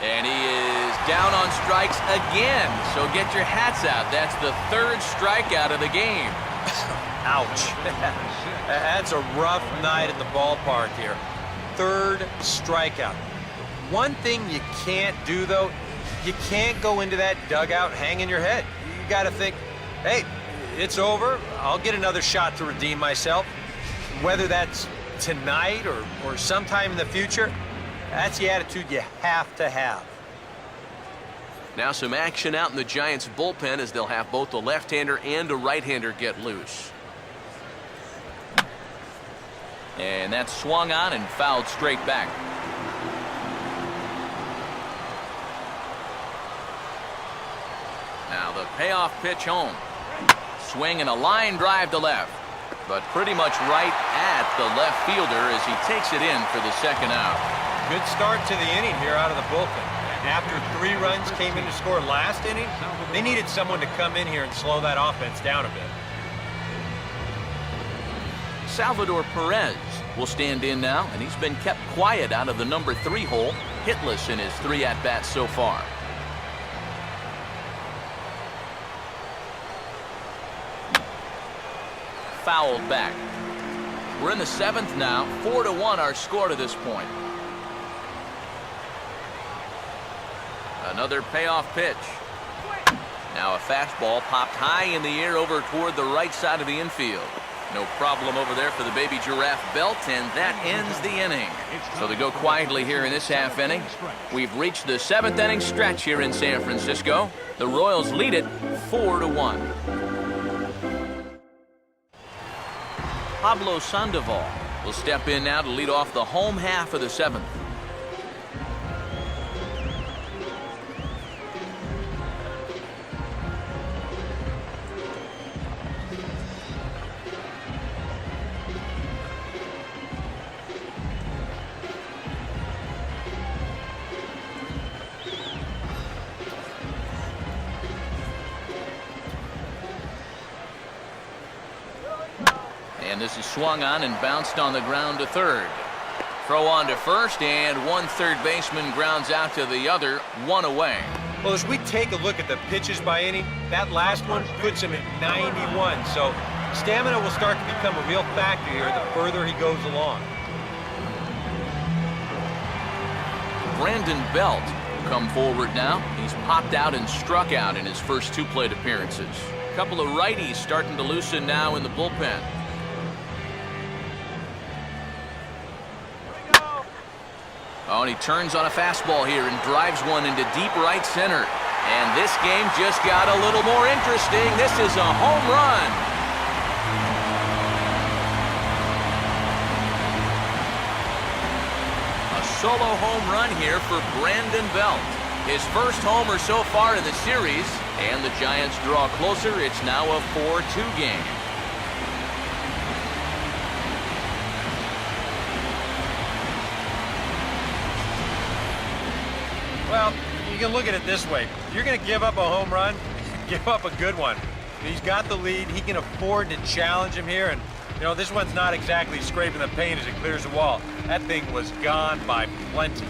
And he is down on strikes again. So get your hats out. That's the 3rd strikeout of the game. Ouch. That's a rough night at the ballpark here. 3rd strikeout. One thing you can't do, though, you can't go into that dugout hanging your head. You got to think, hey, it's over. I'll get another shot to redeem myself. Whether that's tonight or sometime in the future, that's the attitude you have to have. Now some action out in the Giants' bullpen as they'll have both a left-hander and a right-hander get loose. And that's swung on and fouled straight back. Now the payoff pitch home. Swing and a line drive to left, but pretty much right at the left fielder as he takes it in for the second out. Good start to the inning here out of the bullpen. After 3 runs came in to score last inning, they needed someone to come in here and slow that offense down a bit. Salvador Perez will stand in now, and he's been kept quiet out of the number 3 hole, hitless in his 3 at-bats so far. Fouled back. We're in the 7th now. 4-1 our score to this point. Another payoff pitch. Now a fastball popped high in the air over toward the right side of the infield. No problem over there for the baby giraffe Belt, and that ends the inning. So they go quietly here in this half inning. We've reached the 7th inning stretch here in San Francisco. The Royals lead it 4-1. Pablo Sandoval will step in now to lead off the home half of the 7th. And this is swung on and bounced on the ground to third. Throw on to first, and one third baseman grounds out to the other, 1 away. Well, as we take a look at the pitches by inning, that last one puts him at 91. So stamina will start to become a real factor here the further he goes along. Brandon Belt will come forward now. He's popped out and struck out in his first 2 plate appearances. A couple of righties starting to loosen now in the bullpen. Oh, and he turns on a fastball here and drives one into deep right center. And this game just got a little more interesting. This is a home run. A solo home run here for Brandon Belt. His first homer so far in the series. And the Giants draw closer. It's now a 4-2 game. Well, you can look at it this way. You're going to give up a home run, give up a good one. He's got the lead. He can afford to challenge him here. And, you know, this one's not exactly scraping the paint as it clears the wall. That thing was gone by plenty.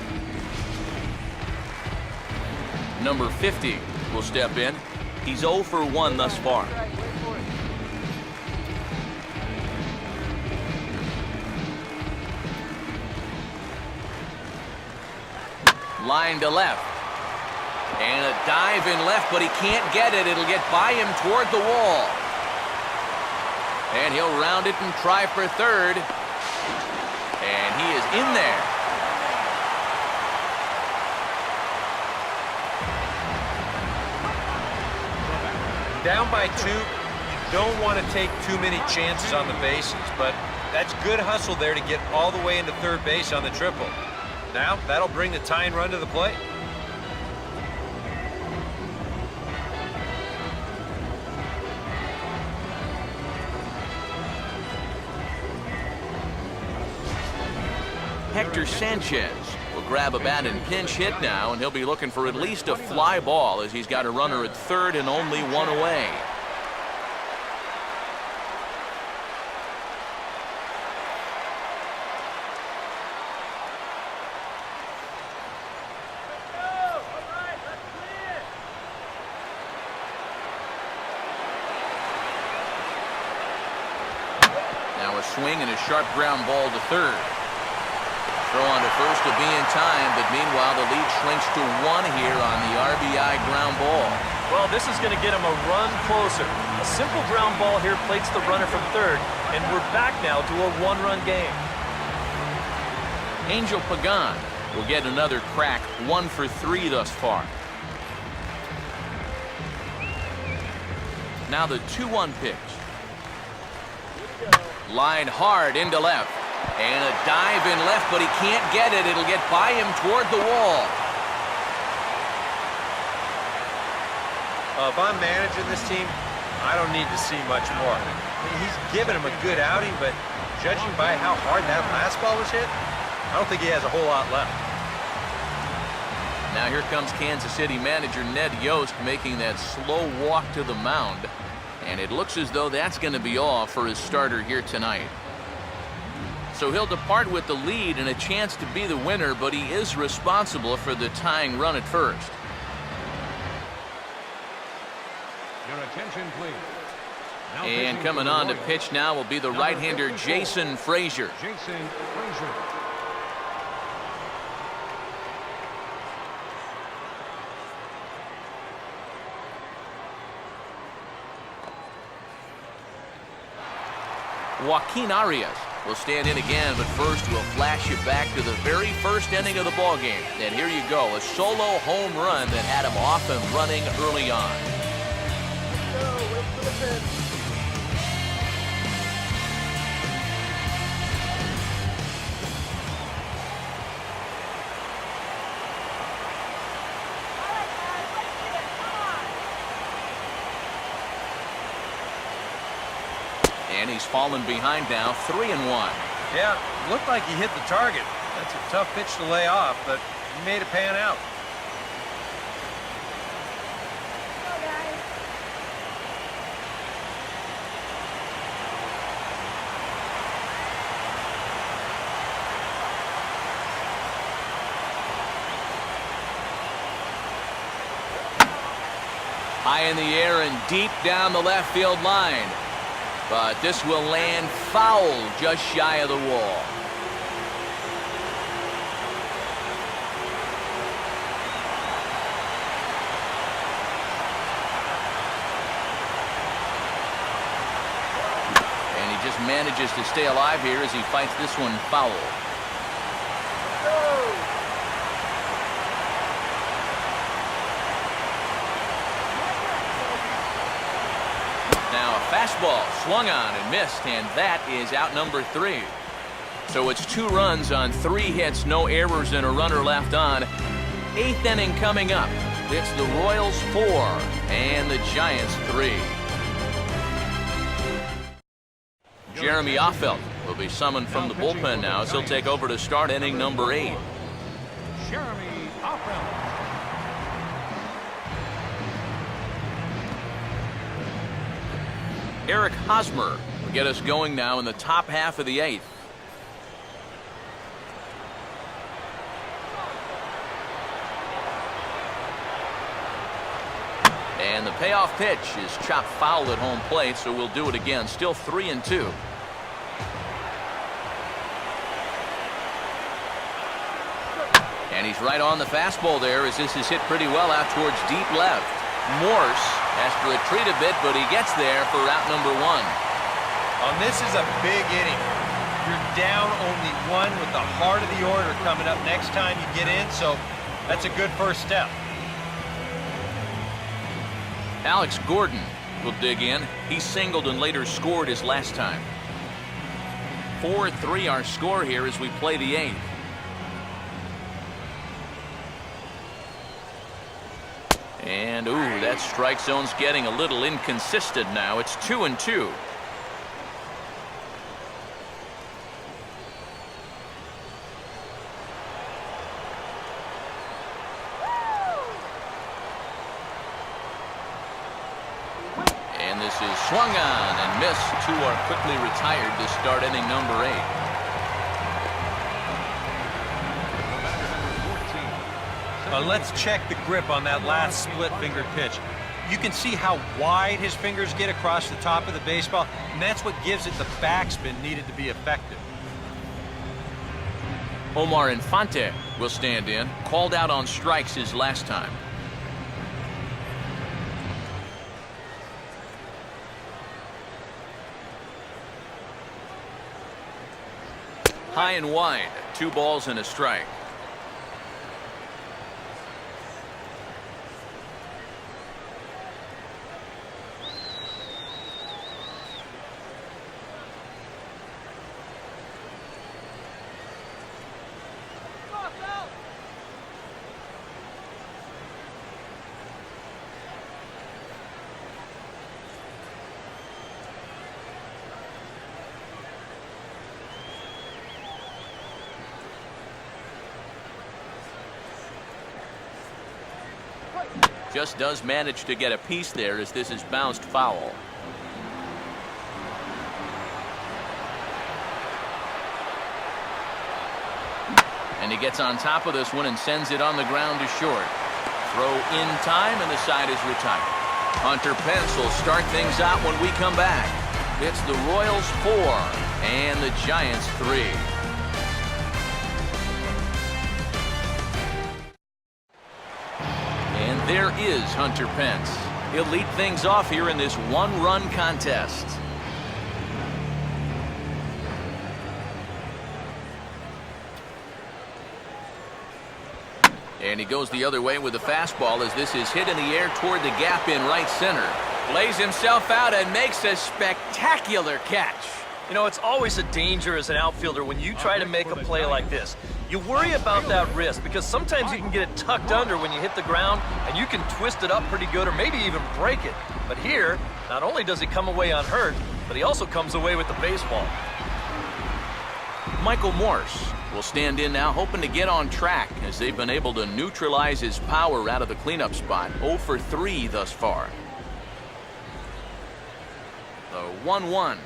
Number 50 will step in. He's 0 for 1 thus far. Line to left. And a dive in left, but he can't get it. It'll get by him toward the wall. And he'll round it and try for third. And he is in there. Down by 2, you don't want to take too many chances on the bases, but that's good hustle there to get all the way into third base on the triple. Now, that'll bring the tying run to the plate. Hector Sanchez will grab a bat and pinch hit now, and he'll be looking for at least a fly ball as he's got a runner at third and only 1 away. Now a swing and a sharp ground ball to third. Throw on to first to be in time, but meanwhile the lead shrinks to 1 here on the RBI ground ball. Well, this is going to get him a run closer. A simple ground ball here plates the runner from third, and we're back now to a 1-run game. Angel Pagan will get another crack, 1 for 3 thus far. Now the 2-1 pitch. Line hard into left. And a dive in left, but he can't get it. It'll get by him toward the wall. If I'm managing this team, I don't need to see much more. I mean, he's given him a good outing, but judging by how hard that last ball was hit, I don't think he has a whole lot left. Now here comes Kansas City manager Ned Yost making that slow walk to the mound. And it looks as though that's going to be all for his starter here tonight. So he'll depart with the lead and a chance to be the winner, but he is responsible for the tying run at first. Your attention, please. Now And coming on to pitch now will be the right-hander Jason Frazier. Jason Frazier. Joaquin Arias will stand in again, but first we'll flash you back to the very first inning of the ball game. And here you go, a solo home run that had him off and running early on. And he's fallen behind now, 3-1. Yeah, looked like he hit the target. That's a tough pitch to lay off, but he made it pan out. High in the air and deep down the left field line. But this will land foul just shy of the wall. And he just manages to stay alive here as he fights this one foul. Now a fastball swung on and missed, and that is out number 3. So it's 2 runs on 3 hits, no errors, and a runner left on. 8th inning coming up. It's the Royals 4 and the Giants 3. Jeremy Offeld will be summoned from the bullpen now as he'll take over to start inning number 8. Jeremy Offeld. Eric Hosmer will get us going now in the top half of the 8th. And the payoff pitch is chopped foul at home plate, so we'll do it again. Still 3-2. And he's right on the fastball there as this is hit pretty well out towards deep left. Morse has to retreat a bit, but he gets there for out number 1. This is a big inning. You're down only 1 with the heart of the order coming up next time you get in, so that's a good first step. Alex Gordon will dig in. He singled and later scored his last time. 4-3 our score here as we play the 8th. And, ooh, that strike zone's getting a little inconsistent now. It's 2-2. And this is swung on and missed. 2 are quickly retired to start inning number 8. Let's check the grip on that last split-fingered pitch. You can see how wide his fingers get across the top of the baseball, and that's what gives it the backspin needed to be effective. Omar Infante will stand in. Called out on strikes his last time. High and wide. 2 balls and a strike. Just does manage to get a piece there as this is bounced foul. And he gets on top of this one and sends it on the ground to short. Throw in time, and the side is retired. Hunter Pence will start things out when we come back. It's the Royals 4 and the Giants 3. And there is Hunter Pence. He'll lead things off here in this 1-run contest. And he goes the other way with a fastball as this is hit in the air toward the gap in right center. Lays himself out and makes a spectacular catch. You know, it's always a danger as an outfielder when you try to make a play like this. You worry about that wrist because sometimes you can get it tucked under when you hit the ground and you can twist it up pretty good or maybe even break it. But here, not only does he come away unhurt, but he also comes away with the baseball. Michael Morse will stand in now, hoping to get on track as they've been able to neutralize his power out of the cleanup spot. 0 for 3 thus far. The 1-1.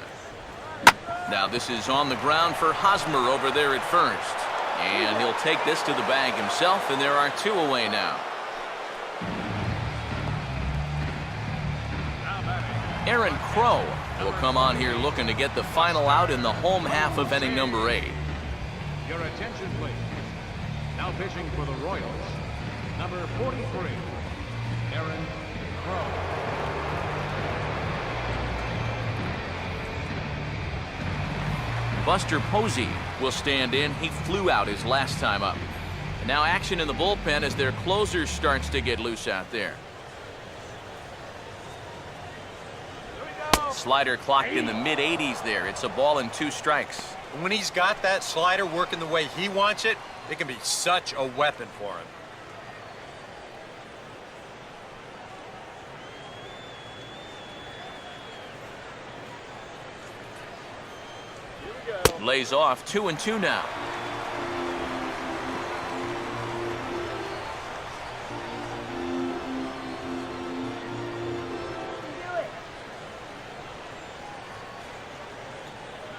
Now this is on the ground for Hosmer over there at first. And he'll take this to the bag himself, and there are 2 away now. Aaron Crow will come on here looking to get the final out in the home half of inning number 8. Your attention, please. Now pitching for the Royals, number 43, Aaron Crow. Buster Posey will stand in. He flew out his last time up. Now action in the bullpen as their closer starts to get loose out there. Slider clocked in the mid-80s there. It's a ball and 2 strikes. And when he's got that slider working the way he wants it, it can be such a weapon for him. Lays off 2-2 now.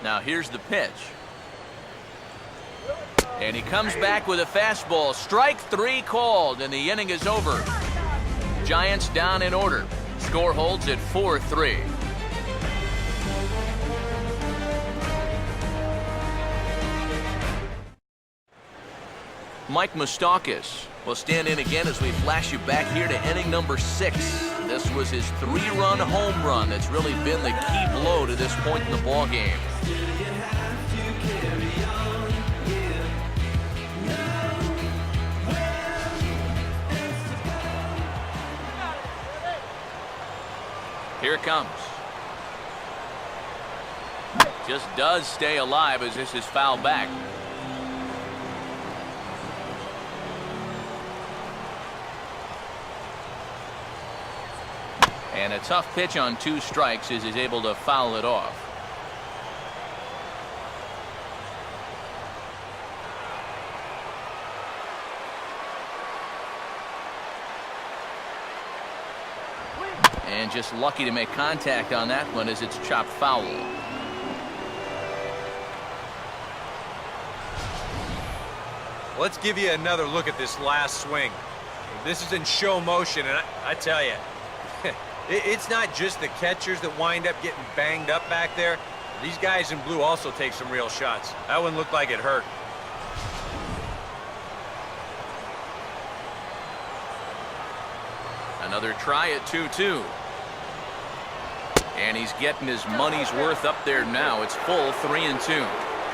Now here's the pitch. And he comes back with a fastball. Strike 3 called, and the inning is over. Giants down in order. Score holds at 4-3. Mike Moustakas will stand in again as we flash you back here to inning number 6. This was his 3-run home run that's really been the key blow to this point in the ball game. Here it comes. Just does stay alive as this is fouled back. And a tough pitch on 2 strikes as he's able to foul it off. And just lucky to make contact on that one as it's chopped foul. Let's give you another look at this last swing. This is in show motion, and I tell you, it's not just the catchers that wind up getting banged up back there. These guys in blue also take some real shots. That one looked like it hurt. Another try at 2-2. And he's getting his money's worth up there now. It's full 3-2.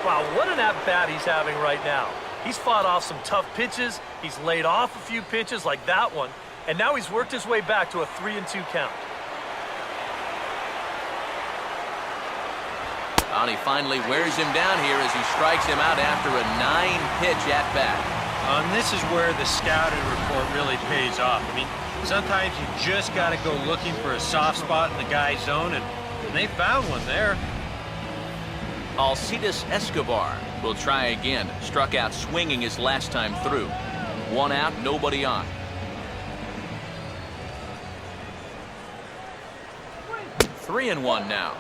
Wow, what an at-bat he's having right now. He's fought off some tough pitches. He's laid off a few pitches like that one. And now he's worked his way back to a 3-2 count. And he finally wears him down here as he strikes him out after a 9-pitch at-bat. This is where the scouting report really pays off. I mean, sometimes you just got to go looking for a soft spot in the guy's zone, and they found one there. Alcides Escobar will try again. Struck out swinging his last time through. 1 out, nobody on. Three and one now.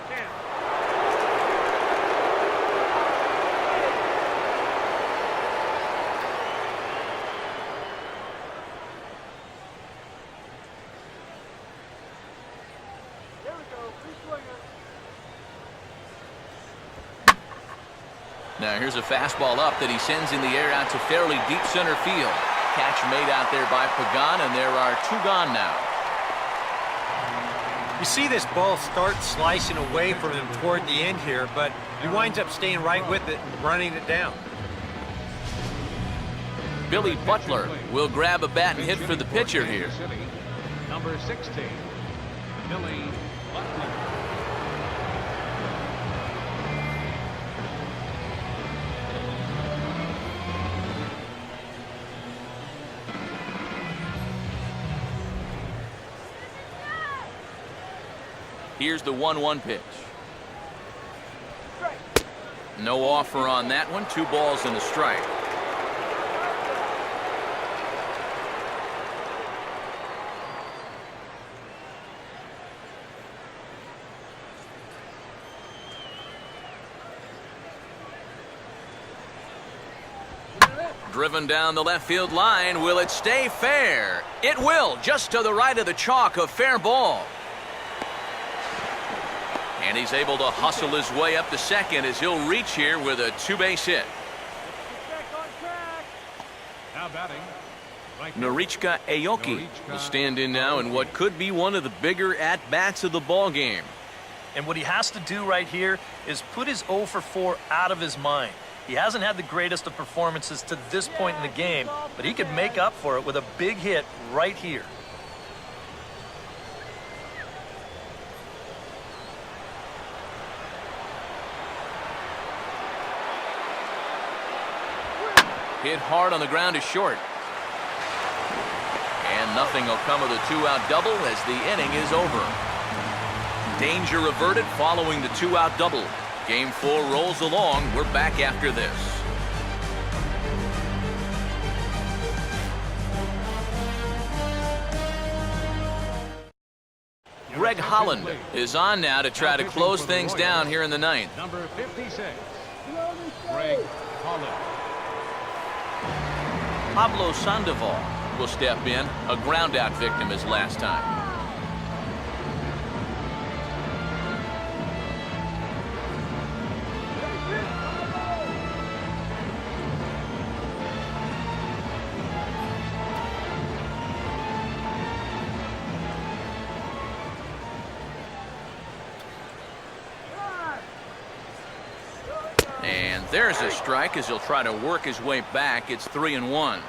Now here's a fastball up that he sends in the air out to fairly deep center field. Catch made out there by Pagan, and there are 2 gone now. You see this ball start slicing away from him toward the end here, but he winds up staying right with it and running it down. Billy Butler will grab a bat and hit for the pitcher here. Number 16, Billy Butler. Here's the 1-1 pitch. No offer on that one. 2 balls and a strike. Driven down the left field line. Will it stay fair? It will, just to the right of the chalk, a fair ball. And he's able to hustle his way up to second as he'll reach here with a 2-base hit. Now batting. Norichka Aoki will stand in now in what could be one of the bigger at-bats of the ball game. And what he has to do right here is put his 0 for 4 out of his mind. He hasn't had the greatest of performances to this point in the game, but he could make up for it with a big hit right here. Hit hard on the ground to short. And nothing will come of the 2-out double as the inning is over. Danger averted following the 2-out double. Game 4 rolls along. We're back after this. Greg Holland is on now to try to close things down here in the 9th. Number 56, Greg Holland. Pablo Sandoval will step in, a ground-out victim his last time. And there's a strike as he'll try to work his way back. It's 3-1.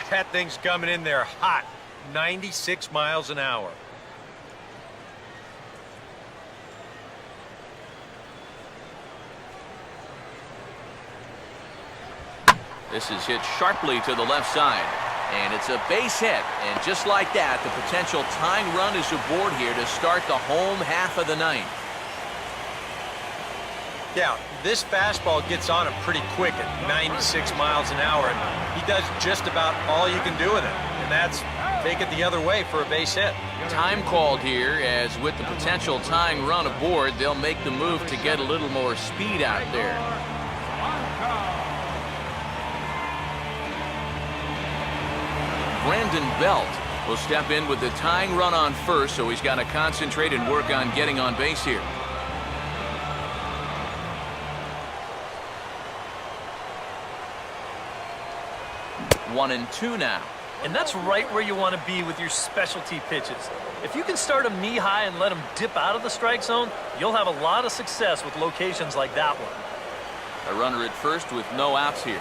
That thing's coming in there hot, 96 miles an hour. This is hit sharply to the left side. And it's a base hit. And just like that, the potential tying run is aboard here to start the home half of the 9th. Yeah, this fastball gets on him pretty quick at 96 miles an hour, and he does just about all you can do with it, and that's take it the other way for a base hit. Time called here, as with the potential tying run aboard, they'll make the move to get a little more speed out there. Brandon Belt will step in with the tying run on first, so he's got to concentrate and work on getting on base here. 1-2 now. And that's right where you want to be with your specialty pitches. If you can start them knee high and let them dip out of the strike zone, you'll have a lot of success with locations like that one. A runner at first with no outs here.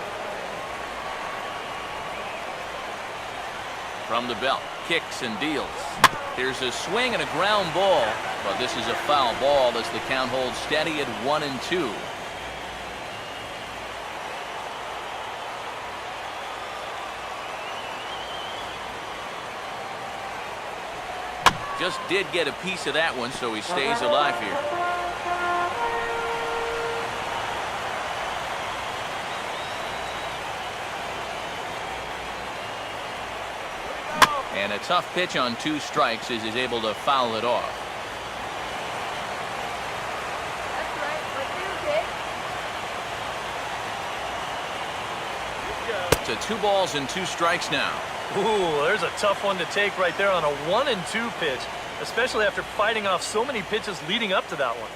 From the belt, kicks and deals. Here's a swing and a ground ball, but this is a foul ball as the count holds steady at 1-2. Just did get a piece of that one, so he stays alive here. And a tough pitch on 2 strikes as he's able to foul it off. It's a 2 balls and 2 strikes now. Ooh, there's a tough one to take right there on a 1-2 pitch, especially after fighting off so many pitches leading up to that one.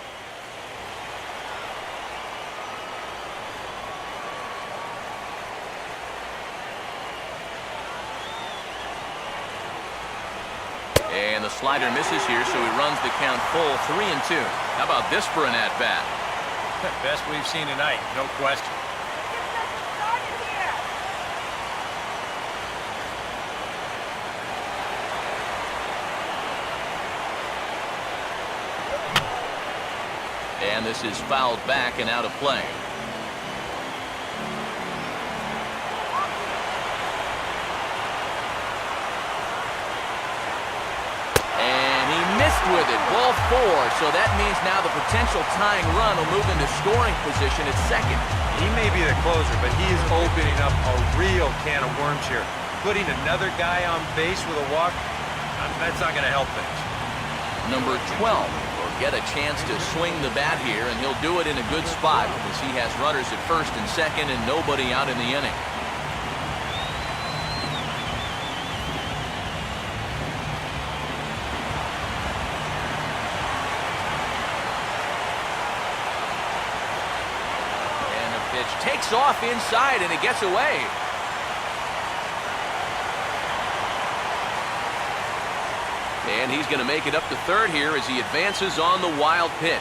And the slider misses here, so he runs the count full 3-2. How about this for an at-bat? Best we've seen tonight, no question. And this is fouled back and out of play. And he missed with it. Ball 4. So that means now the potential tying run will move into scoring position at second. He may be the closer, but he is opening up a real can of worms here. Putting another guy on base with a walk, that's not going to help things. Number 12 will get a chance to swing the bat here, and he'll do it in a good spot as he has runners at first and second and nobody out in the inning. And the pitch takes off inside, and it gets away. And he's going to make it up to third here as he advances on the wild pitch.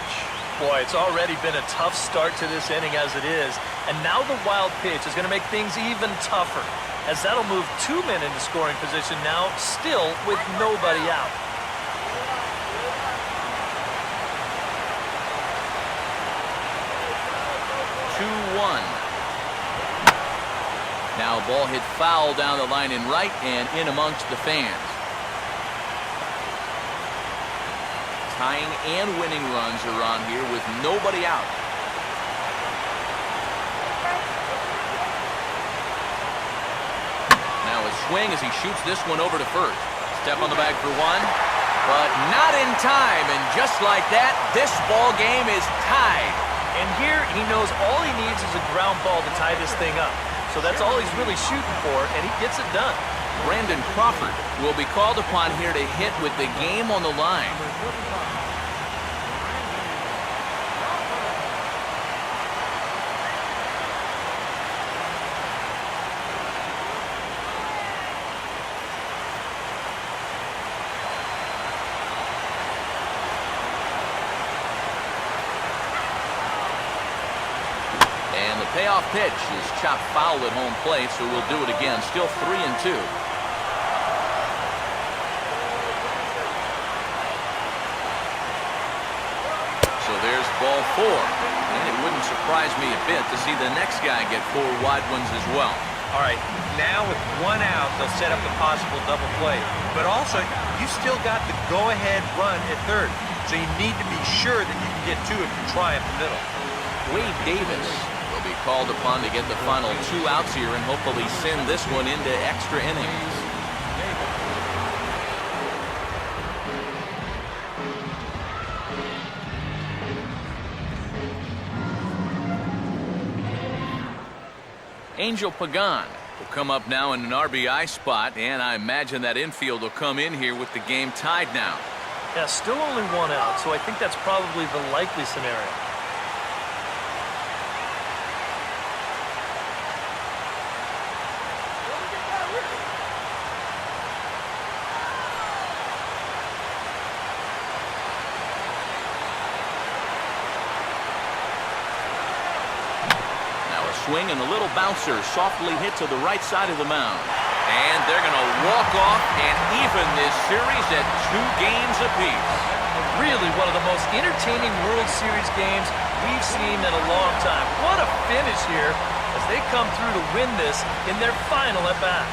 Boy, it's already been a tough start to this inning as it is. And now the wild pitch is going to make things even tougher, as that'll move 2 men into scoring position now, still with nobody out. Now ball hit foul down the line in right and in amongst the fans. Tying and winning runs are on here with nobody out. Now a swing as he shoots this one over to first. Step on the bag for 1, but not in time. And just like that, this ball game is tied. And here he knows all he needs is a ground ball to tie this thing up. So that's all he's really shooting for, and he gets it done. Brandon Crawford will be called upon here to hit with the game on the line. Payoff pitch is chopped foul at home plate, so we'll do it again. Still 3-2. So there's ball 4. And it wouldn't surprise me a bit to see the next guy get 4 wide ones as well. All right, now with 1 out, they'll set up the possible double play. But also, you still got the go-ahead run at third. So you need to be sure that you can get to it and try up the middle. Wade Davis will be called upon to get the final 2 outs here and hopefully send this one into extra innings. Angel Pagan will come up now in an RBI spot, and I imagine that infield will come in here with the game tied now. Yeah, still only 1 out, so I think that's probably the likely scenario. swing and a little bouncer softly hit to the right side of the mound. And they're going to walk off and even this series at 2 games apiece. Really one of the most entertaining World Series games we've seen in a long time. What a finish here as they come through to win this in their final at-bat.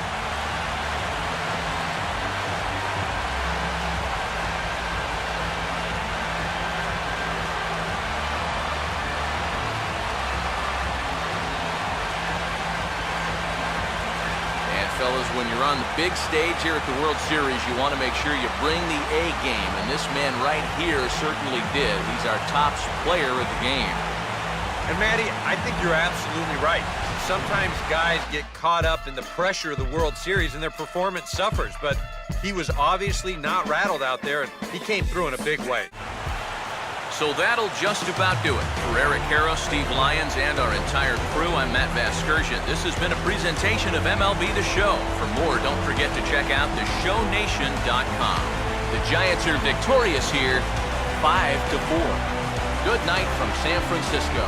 Fellas, when you're on the big stage here at the World Series, you want to make sure you bring the A game, and this man right here certainly did. He's our top player of the game. And Matty, I think you're absolutely right. Sometimes guys get caught up in the pressure of the World Series and their performance suffers, but he was obviously not rattled out there, and he came through in a big way. So that'll just about do it. For Eric Harrow, Steve Lyons, and our entire crew, I'm Matt Vasgersian. This has been a presentation of MLB The Show. For more, don't forget to check out theshownation.com. The Giants are victorious here, 5-4. Good night from San Francisco.